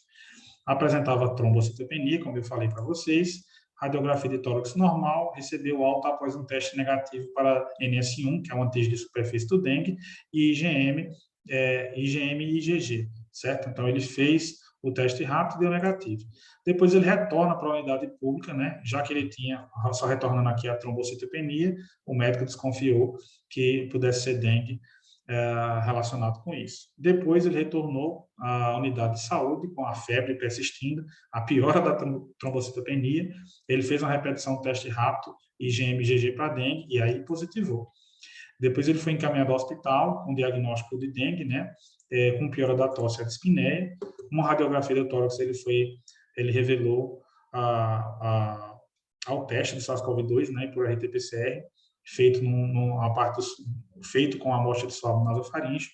Apresentava trombocitopenia, como eu falei para vocês, radiografia de tórax normal, recebeu alta após um teste negativo para NS1, que é um antígeno de superfície do dengue, e IgM e IgG, certo? Então, ele fez o teste rápido e deu negativo. Depois ele retorna para a unidade pública, né? Já que ele tinha, só retornando aqui a trombocitopenia, o médico desconfiou que pudesse ser dengue relacionado com isso. Depois ele retornou à unidade de saúde com a febre persistindo, a piora da trombocitopenia, ele fez uma repetição do teste rápido, IgM e IgG para dengue, e aí positivou. Depois ele foi encaminhado ao hospital com diagnóstico de dengue, né? Com piora da tosse e a dispneia. Uma radiografia do tórax, ele revelou ao teste de SARS-CoV-2, né, por RT-PCR, feito com a amostra de swab nasofaríngeo,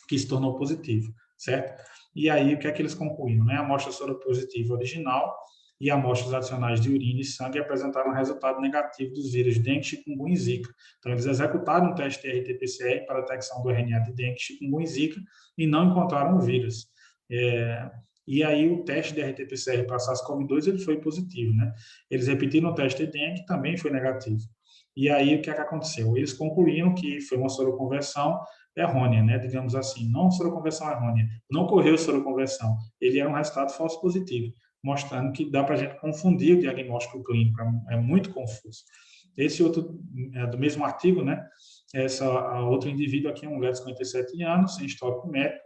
que se tornou positivo, certo? E aí, o que é que eles concluíram, né? A amostra soropositiva original e amostras adicionais de urina e sangue apresentaram resultado negativo dos vírus dengue, chikungunya e zika. Então, eles executaram um teste de RT-PCR para a detecção do RNA de dengue, chikungunya e zika e não encontraram o vírus. E aí, o teste de RT-PCR para SARS-CoV-2 ele foi positivo, né? Eles repetiram o teste de dengue, também foi negativo. E aí, o que é que aconteceu? Eles concluíram que foi uma soroconversão errônea, né? Digamos assim, não soroconversão errônea, não ocorreu soroconversão, ele era um resultado falso positivo, mostrando que dá para a gente confundir o diagnóstico clínico, é muito confuso. Esse outro, do mesmo artigo, né? Outro indivíduo aqui, uma mulher de 57 anos, sem histórico médico,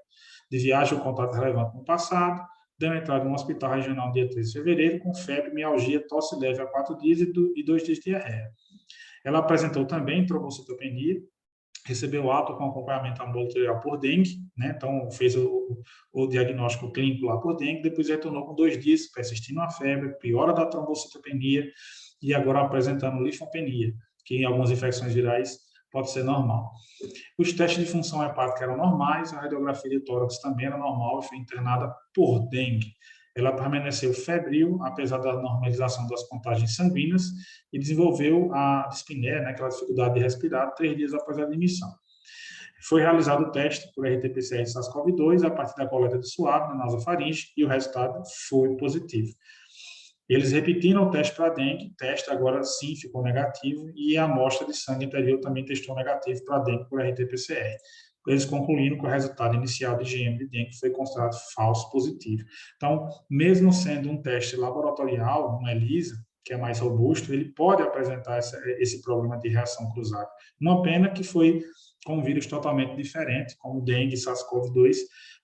de viagem ou contato relevante no passado, deu entrada em um hospital regional no dia 13 de fevereiro, com febre, mialgia, tosse leve há 4 dias e 2 dias de diarreia. Ela apresentou também trombocitopenia, recebeu alta com acompanhamento ambulatorial por dengue, né? Então fez o diagnóstico clínico lá por dengue, depois retornou com 2 dias, persistindo a febre, piora da trombocitopenia e agora apresentando linfopenia, que em algumas infecções virais pode ser normal. Os testes de função hepática eram normais, a radiografia de tórax também era normal e foi internada por dengue. Ela permaneceu febril, apesar da normalização das contagens sanguíneas, e desenvolveu a dispneia, né, aquela dificuldade de respirar, 3 dias após a admissão. Foi realizado o teste por RT-PCR de SARS-CoV-2 a partir da coleta de suave na nasofaringe e o resultado foi positivo. Eles repetiram o teste para dengue, o teste agora sim ficou negativo e a amostra de sangue anterior também testou negativo para dengue por RT-PCR. Eles concluíram que o resultado inicial de IgM de dengue foi considerado falso positivo. Então, mesmo sendo um teste laboratorial, uma ELISA, que é mais robusto, ele pode apresentar esse problema de reação cruzada. Uma pena que foi com um vírus totalmente diferente, como o dengue e SARS-CoV-2,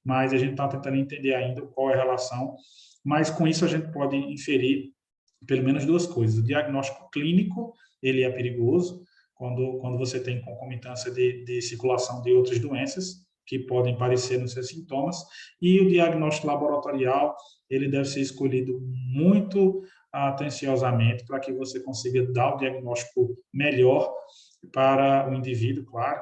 mas a gente está tentando entender ainda qual é a relação, mas com isso a gente pode inferir pelo menos duas coisas. O diagnóstico clínico, ele é perigoso, quando você tem concomitância de circulação de outras doenças, que podem parecer nos seus sintomas, e o diagnóstico laboratorial, ele deve ser escolhido muito atenciosamente para que você consiga dar o diagnóstico melhor para o indivíduo, claro,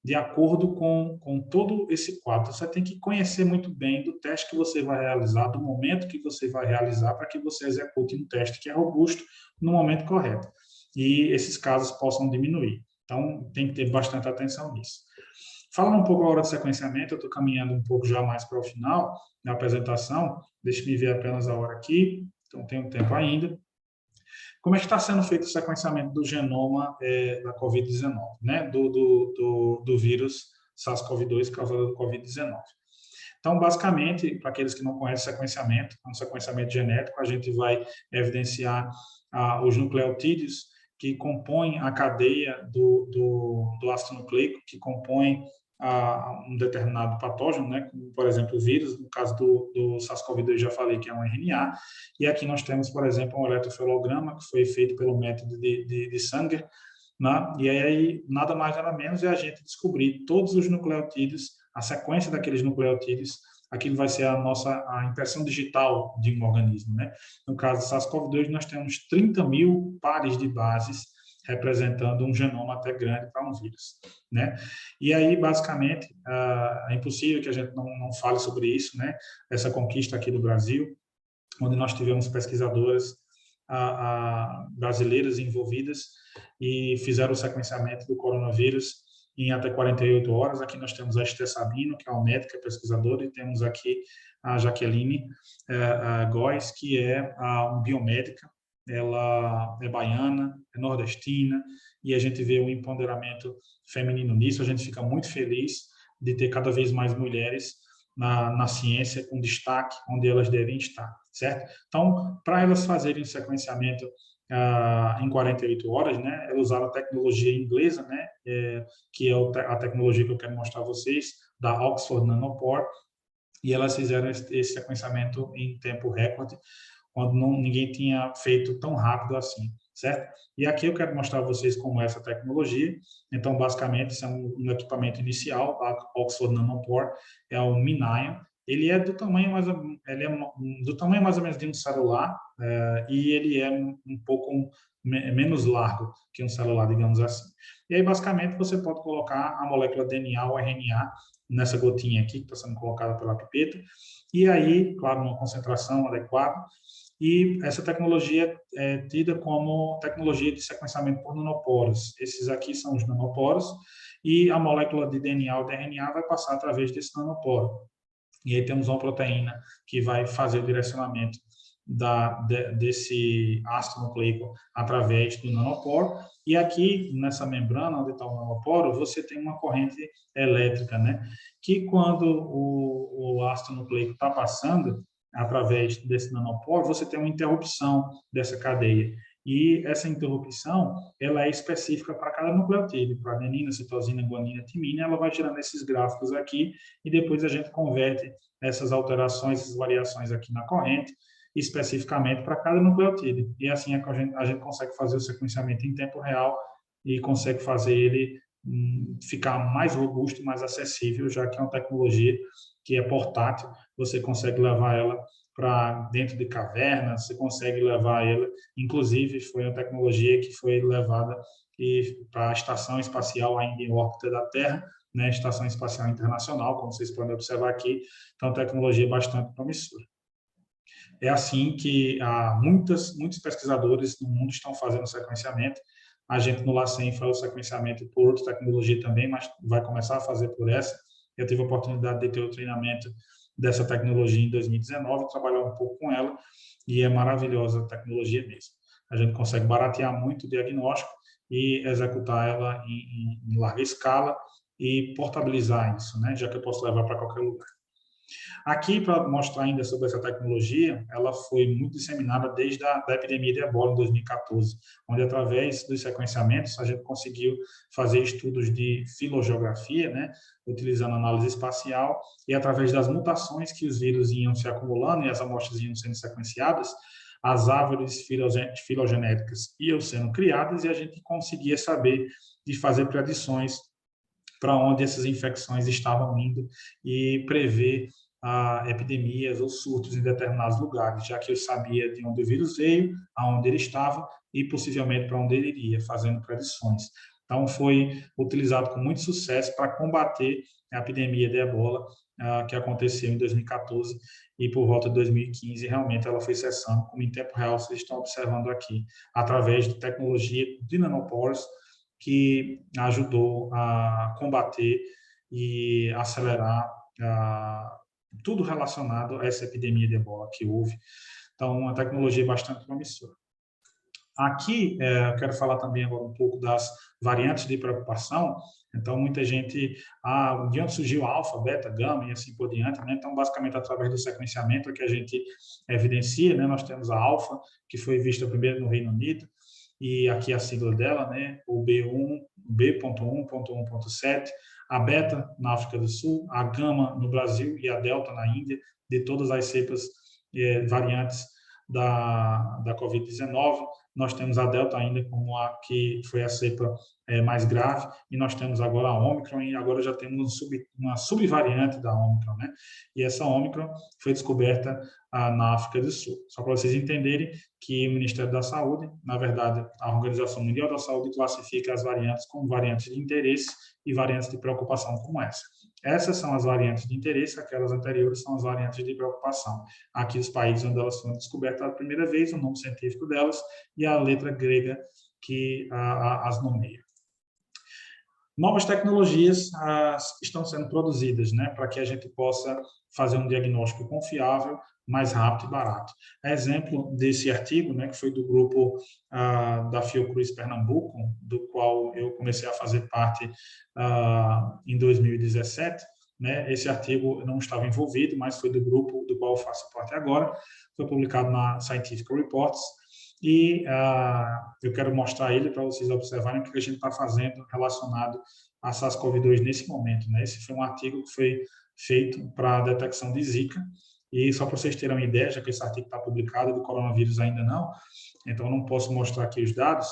de acordo com todo esse quadro. Você tem que conhecer muito bem do teste que você vai realizar, do momento que você vai realizar, para que você execute um teste que é robusto no momento correto. E esses casos possam diminuir. Então, tem que ter bastante atenção nisso. Falando um pouco agora de sequenciamento, eu estou caminhando um pouco já mais para o final da apresentação. Deixe-me ver apenas a hora aqui, então tenho tempo ainda. Como é que está sendo feito o sequenciamento do genoma da COVID-19, né? do vírus SARS-CoV-2 causado do COVID-19? Então, basicamente, para aqueles que não conhecem sequenciamento, é um sequenciamento genético, a gente vai evidenciar os nucleotídeos que compõem a cadeia do ácido nucleico, que compõem um determinado patógeno, né? Como, por exemplo, o vírus, no caso do SARS-CoV-2 já falei que é um RNA, e aqui nós temos, por exemplo, um eletroferograma que foi feito pelo método de Sanger, né? E aí nada mais nada menos é a gente descobrir todos os nucleotídeos, a sequência daqueles nucleotídeos, aquilo vai ser a impressão digital de um organismo, né? No caso do SARS-CoV-2, nós temos 30 mil pares de bases representando um genoma até grande para um vírus, né? E aí, basicamente, é impossível que a gente não fale sobre isso, né? Essa conquista aqui do Brasil, onde nós tivemos pesquisadoras brasileiras envolvidas e fizeram o sequenciamento do coronavírus em até 48 horas. Aqui nós temos a Esther Sabino, que é uma médica pesquisadora, e temos aqui a Jaqueline Góes, que é uma biomédica. Ela é baiana, é nordestina, e a gente vê o empoderamento feminino nisso. A gente fica muito feliz de ter cada vez mais mulheres na ciência, com destaque onde elas devem estar, certo? Então, para elas fazerem o sequenciamento em 48 horas, né, elas usaram a tecnologia inglesa, né, que é a tecnologia que eu quero mostrar a vocês, da Oxford Nanopore, e elas fizeram esse sequenciamento em tempo recorde, quando ninguém tinha feito tão rápido assim, certo? E aqui eu quero mostrar a vocês como é essa tecnologia. Então, basicamente, isso é um equipamento inicial, a Oxford Nanopore, é o MinION. Ele é do tamanho mais ou menos de um celular, e ele é um pouco menos largo que um celular, digamos assim. E aí, basicamente, você pode colocar a molécula DNA ou RNA nessa gotinha aqui, que está sendo colocada pela pipeta, e aí, claro, uma concentração adequada. E essa tecnologia é tida como tecnologia de sequenciamento por nanoporos. Esses aqui são os nanoporos, e a molécula de DNA ou de RNA vai passar através desse nanoporo. E aí temos uma proteína que vai fazer o direcionamento desse ácido nucleico através do nanoporo. E aqui, nessa membrana onde está o nanoporo, você tem uma corrente elétrica, né? Que quando o ácido nucleico está passando através desse nanoporo, você tem uma interrupção dessa cadeia. E essa interrupção, ela é específica para cada nucleotídeo, para adenina, citosina, guanina, timina, ela vai tirando esses gráficos aqui, e depois a gente converte essas alterações, essas variações aqui na corrente, especificamente para cada nucleotídeo. E assim a gente consegue fazer o sequenciamento em tempo real e consegue fazer ele ficar mais robusto e mais acessível, já que é uma tecnologia que é portátil, você consegue levar ela para dentro de cavernas, você consegue levar ela, inclusive foi uma tecnologia que foi levada para a Estação Espacial ainda em órbita da Terra, né, Estação Espacial Internacional, como vocês podem observar aqui, então tecnologia bastante promissora. É assim que muitos pesquisadores no mundo estão fazendo sequenciamento. A gente no LACEN faz o sequenciamento por outra tecnologia também, mas vai começar a fazer por essa. Eu tive a oportunidade de ter o treinamento dessa tecnologia em 2019, trabalhar um pouco com ela, e é maravilhosa a tecnologia mesmo. A gente consegue baratear muito o diagnóstico e executar ela em larga escala e portabilizar isso, né? Já que eu posso levar para qualquer lugar. Aqui, para mostrar ainda sobre essa tecnologia, ela foi muito disseminada desde a da epidemia de ebola em 2014, onde, através dos sequenciamentos, a gente conseguiu fazer estudos de filogeografia, né, utilizando análise espacial, e através das mutações que os vírus iam se acumulando e as amostras iam sendo sequenciadas, as árvores filogenéticas iam sendo criadas e a gente conseguia saber de fazer predições para onde essas infecções estavam indo e prever epidemias ou surtos em determinados lugares, já que eu sabia de onde o vírus veio, aonde ele estava e possivelmente para onde ele iria, fazendo predições. Então, foi utilizado com muito sucesso para combater a epidemia de ebola que aconteceu em 2014 e por volta de 2015, realmente ela foi cessando, como em tempo real vocês estão observando aqui, através de tecnologia de nanoporos, que ajudou a combater e acelerar tudo relacionado a essa epidemia de ebola que houve. Então, uma tecnologia bastante promissora. Aqui, eu quero falar também agora um pouco das variantes de preocupação. Então, muita gente, de onde surgiu alfa, beta, gama e assim por diante, né? Então, basicamente, através do sequenciamento que a gente evidencia, né? Nós temos a alfa, que foi vista primeiro no Reino Unido, e aqui a sigla dela, né? O B1, B.1.1.1.7, a beta na África do Sul, a gama no Brasil e a delta na Índia, de todas as cepas variantes da Covid-19. Nós temos a delta ainda como a que foi a cepa mais grave, e nós temos agora a Ômicron, e agora já temos uma subvariante da Ômicron, né? E essa Ômicron foi descoberta na África do Sul. Só para vocês entenderem que o Ministério da Saúde, na verdade, a Organização Mundial da Saúde classifica as variantes como variantes de interesse e variantes de preocupação como essa. Essas são as variantes de interesse, aquelas anteriores são as variantes de preocupação. Aqui os países onde elas foram descobertas pela primeira vez, o nome científico delas e a letra grega que as nomeia. Novas tecnologias estão sendo produzidas, né, para que a gente possa fazer um diagnóstico confiável, mais rápido e barato. Exemplo desse artigo, né, que foi do grupo da Fiocruz Pernambuco, do qual eu comecei a fazer parte em 2017, né, esse artigo não estava envolvido, mas foi do grupo do qual eu faço parte agora, foi publicado na Scientific Reports, e eu quero mostrar ele para vocês observarem o que a gente está fazendo relacionado a SARS-CoV-2 nesse momento, né? Esse foi um artigo que foi feito para a detecção de Zika, e só para vocês terem uma ideia, já que esse artigo está publicado, do coronavírus ainda não, então não posso mostrar aqui os dados,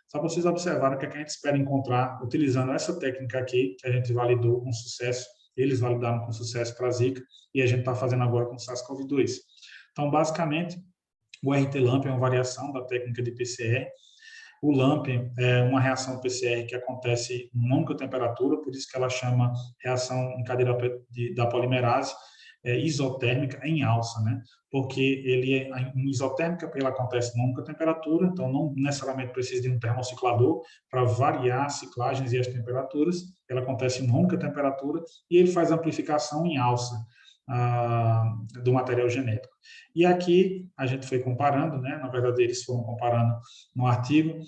só para vocês observarem o que a gente espera encontrar utilizando essa técnica aqui, que a gente validou com sucesso, eles validaram com sucesso para a Zika, e a gente está fazendo agora com SARS-CoV-2. Então, basicamente, o RT-LAMP é uma variação da técnica de PCR. O LAMP é uma reação PCR que acontece em uma única temperatura, por isso que ela chama reação em cadeia da polimerase isotérmica em alça, né? Porque ele em isotérmica, porque ela acontece em uma única temperatura, então não necessariamente precisa de um termociclador para variar as ciclagens e as temperaturas, ela acontece em uma única temperatura e ele faz amplificação em alça do material genético. E aqui a gente foi comparando, né? Na verdade eles foram comparando no artigo,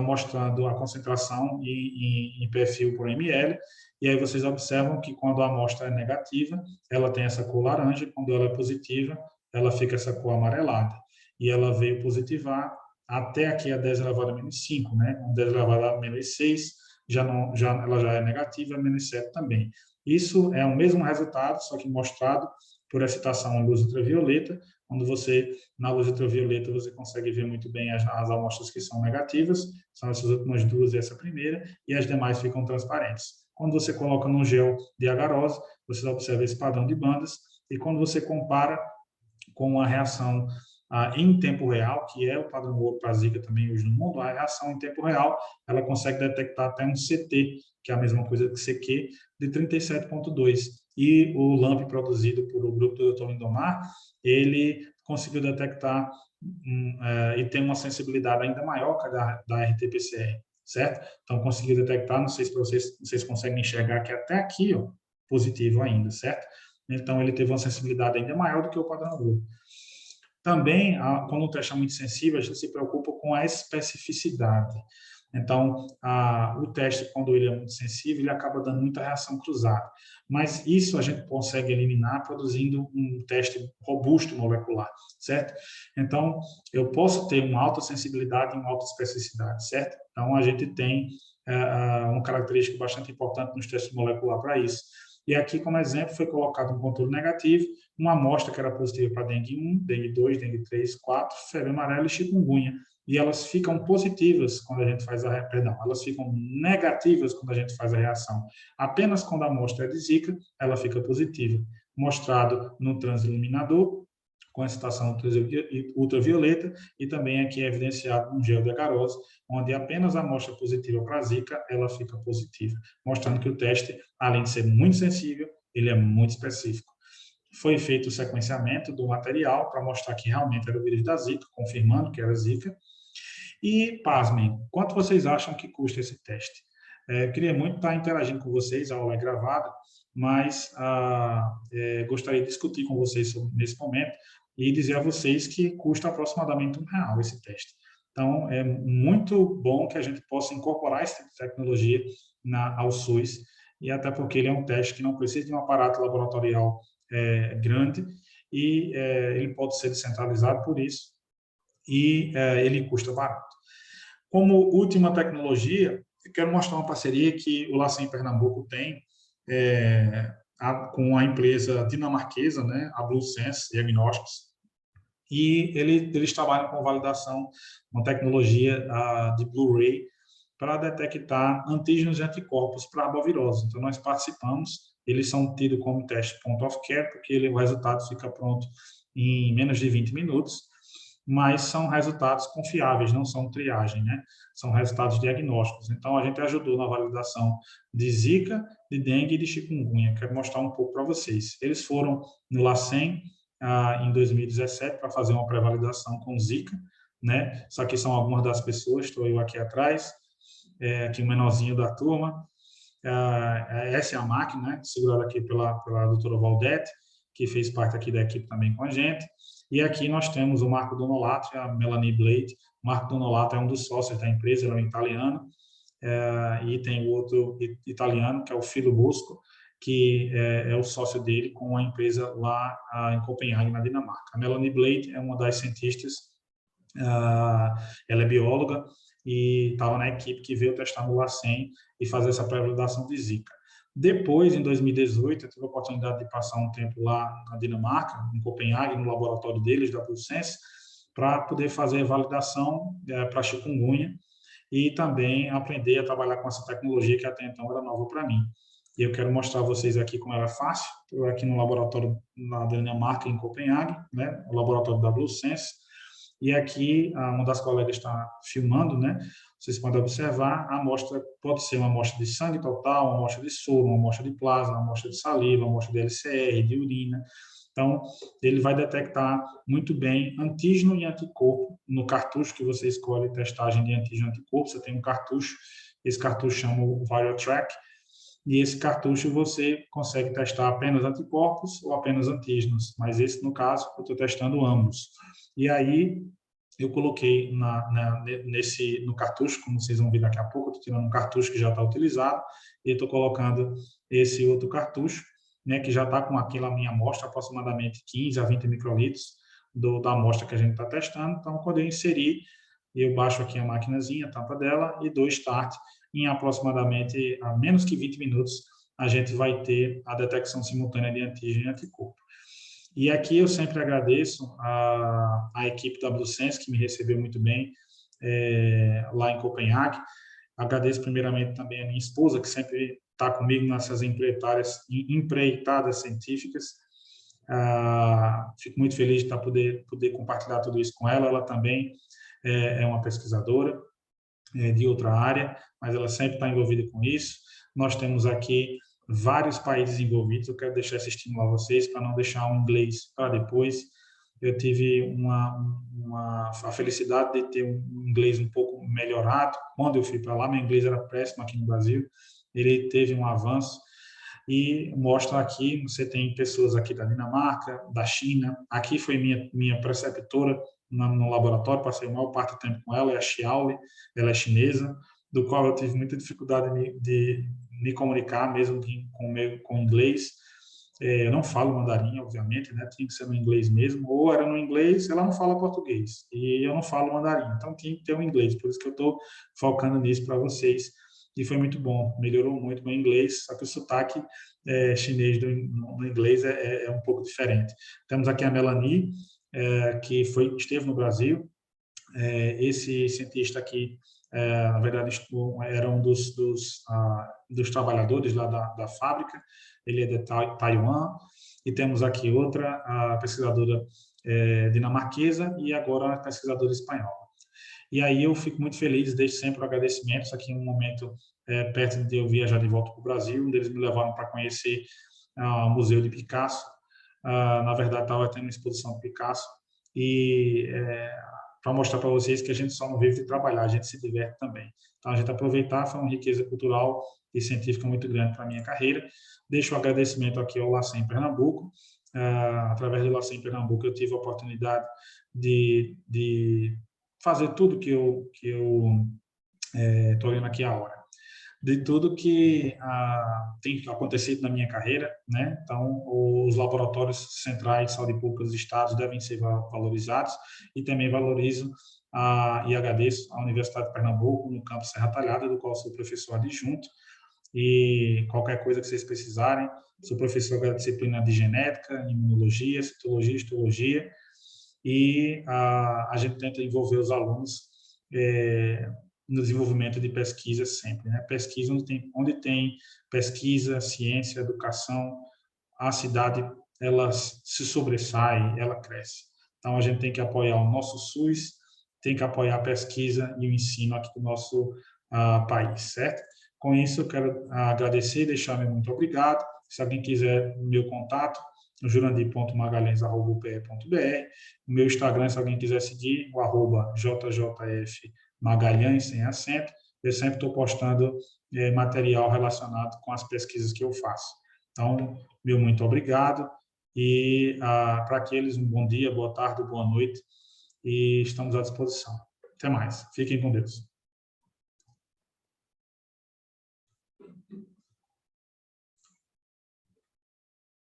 mostrando a concentração em perfil por ml, e aí vocês observam que quando a amostra é negativa, ela tem essa cor laranja, quando ela é positiva, ela fica essa cor amarelada. E ela veio positivar até aqui a 10 elevado a menos 5, né? 10 elevado a menos 6, ela já é negativa, menos 7 também. Isso é o mesmo resultado, só que mostrado por excitação à luz ultravioleta, quando você, na luz ultravioleta, você consegue ver muito bem as amostras que são negativas, são essas últimas duas e essa primeira, e as demais ficam transparentes. Quando você coloca num gel de agarose, você observa esse padrão de bandas, e quando você compara com a reação em tempo real, que é o padrão ouro para a Zika também hoje no mundo, a reação em tempo real, ela consegue detectar até um CT, que é a mesma coisa que CQ, de 37,2. E o LAMP produzido por o grupo do Dr. Lindomar, ele conseguiu detectar e tem uma sensibilidade ainda maior que a da RT-PCR, certo? Então, conseguiu detectar, não sei se vocês conseguem enxergar que até aqui, ó, positivo ainda, certo? Então, ele teve uma sensibilidade ainda maior do que o padrão ouro. Também, quando o teste é muito sensível, a gente se preocupa com a especificidade. Então, o teste, quando ele é muito sensível, ele acaba dando muita reação cruzada. Mas isso a gente consegue eliminar produzindo um teste robusto molecular, certo? Então, eu posso ter uma alta sensibilidade e uma alta especificidade, certo? Então, a gente tem uma característica bastante importante nos testes moleculares para isso. E aqui, como exemplo, foi colocado um controle negativo, uma amostra que era positiva para dengue 1, dengue 2, dengue 3, 4, febre amarela e chikungunya. E elas ficam positivas quando a gente faz elas ficam negativas quando a gente faz a reação. Apenas quando a amostra é de Zika, ela fica positiva. Mostrado no transiluminador, com excitação ultravioleta, e também aqui é evidenciado um gel de agarose, onde apenas a amostra positiva para Zika, ela fica positiva, mostrando que o teste, além de ser muito sensível, ele é muito específico. Foi feito o sequenciamento do material para mostrar que realmente era o vírus da Zika, confirmando que era Zika. E, pasmem, quanto vocês acham que custa esse teste? Queria muito estar interagindo com vocês, a aula é gravada, mas gostaria de discutir com vocês nesse momento e dizer a vocês que custa aproximadamente R$1 esse teste. Então, é muito bom que a gente possa incorporar essa tecnologia ao SUS, e até porque ele é um teste que não precisa de um aparato laboratorial grande, e ele pode ser descentralizado por isso, e ele custa barato. Como última tecnologia, eu quero mostrar uma parceria que o LACEN Pernambuco tem com a empresa dinamarquesa, né, a BlueSense Diagnósticos, e eles trabalham com validação, uma tecnologia de Blu-ray para detectar antígenos e anticorpos para a arbovirose. Então, nós participamos, eles são tidos como teste point of care, porque o resultado fica pronto em menos de 20 minutos, mas são resultados confiáveis, não são triagem, né? São resultados diagnósticos. Então, a gente ajudou na validação de Zika, de dengue e de chikungunya. Quero mostrar um pouco para vocês. Eles foram no LACEN em 2017 para fazer uma pré-validação com Zika, né? Só que são algumas das pessoas, estou eu aqui atrás, aqui o menorzinho da turma. Essa é a máquina, né? Segurada aqui pela doutora Valdete, que fez parte aqui da equipe também com a gente. E aqui nós temos o Marco Donolato e a Melanie Blade. O Marco Donolato é um dos sócios da empresa, ele é um italiano, e tem o outro italiano, que é o Filo Bosco, que é o sócio dele com a empresa lá em Copenhague, na Dinamarca. A Melanie Blade é uma das cientistas, ela é bióloga e estava na equipe que veio testar no LACEN e fazer essa pré-validação de Zika. Depois, em 2018, eu tive a oportunidade de passar um tempo lá na Dinamarca, em Copenhague, no laboratório deles, da BlueSense, para poder fazer validação para chikungunya e também aprender a trabalhar com essa tecnologia que até então era nova para mim. E eu quero mostrar a vocês aqui como ela é fácil. Estou aqui no laboratório na Dinamarca, em Copenhague, né, o laboratório da BlueSense, e aqui uma das colegas está filmando, né? Vocês podem observar, a amostra pode ser uma amostra de sangue total, uma amostra de soro, uma amostra de plasma, uma amostra de saliva, uma amostra de LCR, de urina. Então, ele vai detectar muito bem antígeno e anticorpo no cartucho que você escolhe, testagem de antígeno e anticorpo. Você tem um cartucho, esse cartucho chama o ViralTrack, e esse cartucho você consegue testar apenas anticorpos ou apenas antígenos, mas esse, no caso, eu estou testando ambos. E aí, eu coloquei no cartucho, como vocês vão ver daqui a pouco, eu estou tirando um cartucho que já está utilizado, e estou colocando esse outro cartucho, né, que já está com aquela minha amostra, aproximadamente 15 a 20 microlitros da amostra que a gente está testando. Então, quando eu inserir, eu baixo aqui a maquinazinha, a tampa dela, e dou start. Em aproximadamente a menos que 20 minutos, a gente vai ter a detecção simultânea de antígeno e anticorpo. E aqui eu sempre agradeço a equipe da BlueSense, que me recebeu muito bem lá em Copenhague. Agradeço primeiramente também a minha esposa, que sempre está comigo nessas empreitadas científicas. Fico muito feliz de poder compartilhar tudo isso com ela. Ela também é uma pesquisadora de outra área, mas ela sempre está envolvida com isso. Nós temos aqui vários países envolvidos. Eu quero deixar esse estímulo a vocês para não deixar o inglês para depois. Eu tive a felicidade de ter um inglês um pouco melhorado. Quando eu fui para lá, meu inglês era péssimo aqui no Brasil. Ele teve um avanço e mostra aqui, você tem pessoas aqui da Dinamarca, da China. Aqui foi minha preceptora no laboratório, passei a maior parte do tempo com ela, é a Xiaoli, ela é chinesa. do qual eu tive muita dificuldade de me comunicar, mesmo com inglês. Eu não falo mandarim, obviamente, né? Tinha que ser no inglês mesmo, ou era no inglês, ela não fala português, e eu não falo mandarim, então tinha que ter um inglês, por isso que eu estou focando nisso para vocês, e foi muito bom, melhorou muito meu inglês, só que o sotaque chinês no inglês é um pouco diferente. Temos aqui a Melanie, que esteve no Brasil. Esse cientista aqui, na verdade, era um dos trabalhadores lá da fábrica, ele é de Taiwan, e temos aqui outra, a pesquisadora dinamarquesa, e agora a pesquisadora espanhola. E aí eu fico muito feliz, deixo sempre agradecimentos, aqui um momento perto de eu viajar de volta para o Brasil, onde eles me levaram para conhecer o Museu de Picasso. Na verdade, estava tendo uma exposição de Picasso, e para mostrar para vocês que a gente só não vive de trabalhar, a gente se diverte também. Então, a gente aproveitar, foi uma riqueza cultural e científica muito grande para a minha carreira. Deixo um agradecimento aqui ao LACEN Pernambuco. Através do LACEN Pernambuco, eu tive a oportunidade de fazer tudo que eu estou vendo aqui a hora, de tudo que tem acontecido na minha carreira, né? Então, os laboratórios centrais de saúde pública dos estados devem ser valorizados, e também valorizo e agradeço à Universidade de Pernambuco, no campus Serra Talhada, do qual sou professor adjunto, e qualquer coisa que vocês precisarem, sou professor da disciplina de genética, imunologia, citologia, histologia, e a gente tenta envolver os alunos no desenvolvimento de pesquisa sempre, né? Pesquisa onde tem pesquisa, ciência, educação, a cidade ela se sobressai, ela cresce. Então a gente tem que apoiar o nosso SUS, tem que apoiar a pesquisa e o ensino aqui do nosso país, certo? Com isso eu quero agradecer e deixar meu muito obrigado. Se alguém quiser meu contato, jurandir.magalhães@upe.br. O meu Instagram, se alguém quiser seguir, o @JJF Magalhães, sem acento. Eu sempre estou postando material relacionado com as pesquisas que eu faço. Então, meu muito obrigado, e para aqueles, um bom dia, boa tarde, boa noite, e estamos à disposição. Até mais. Fiquem com Deus.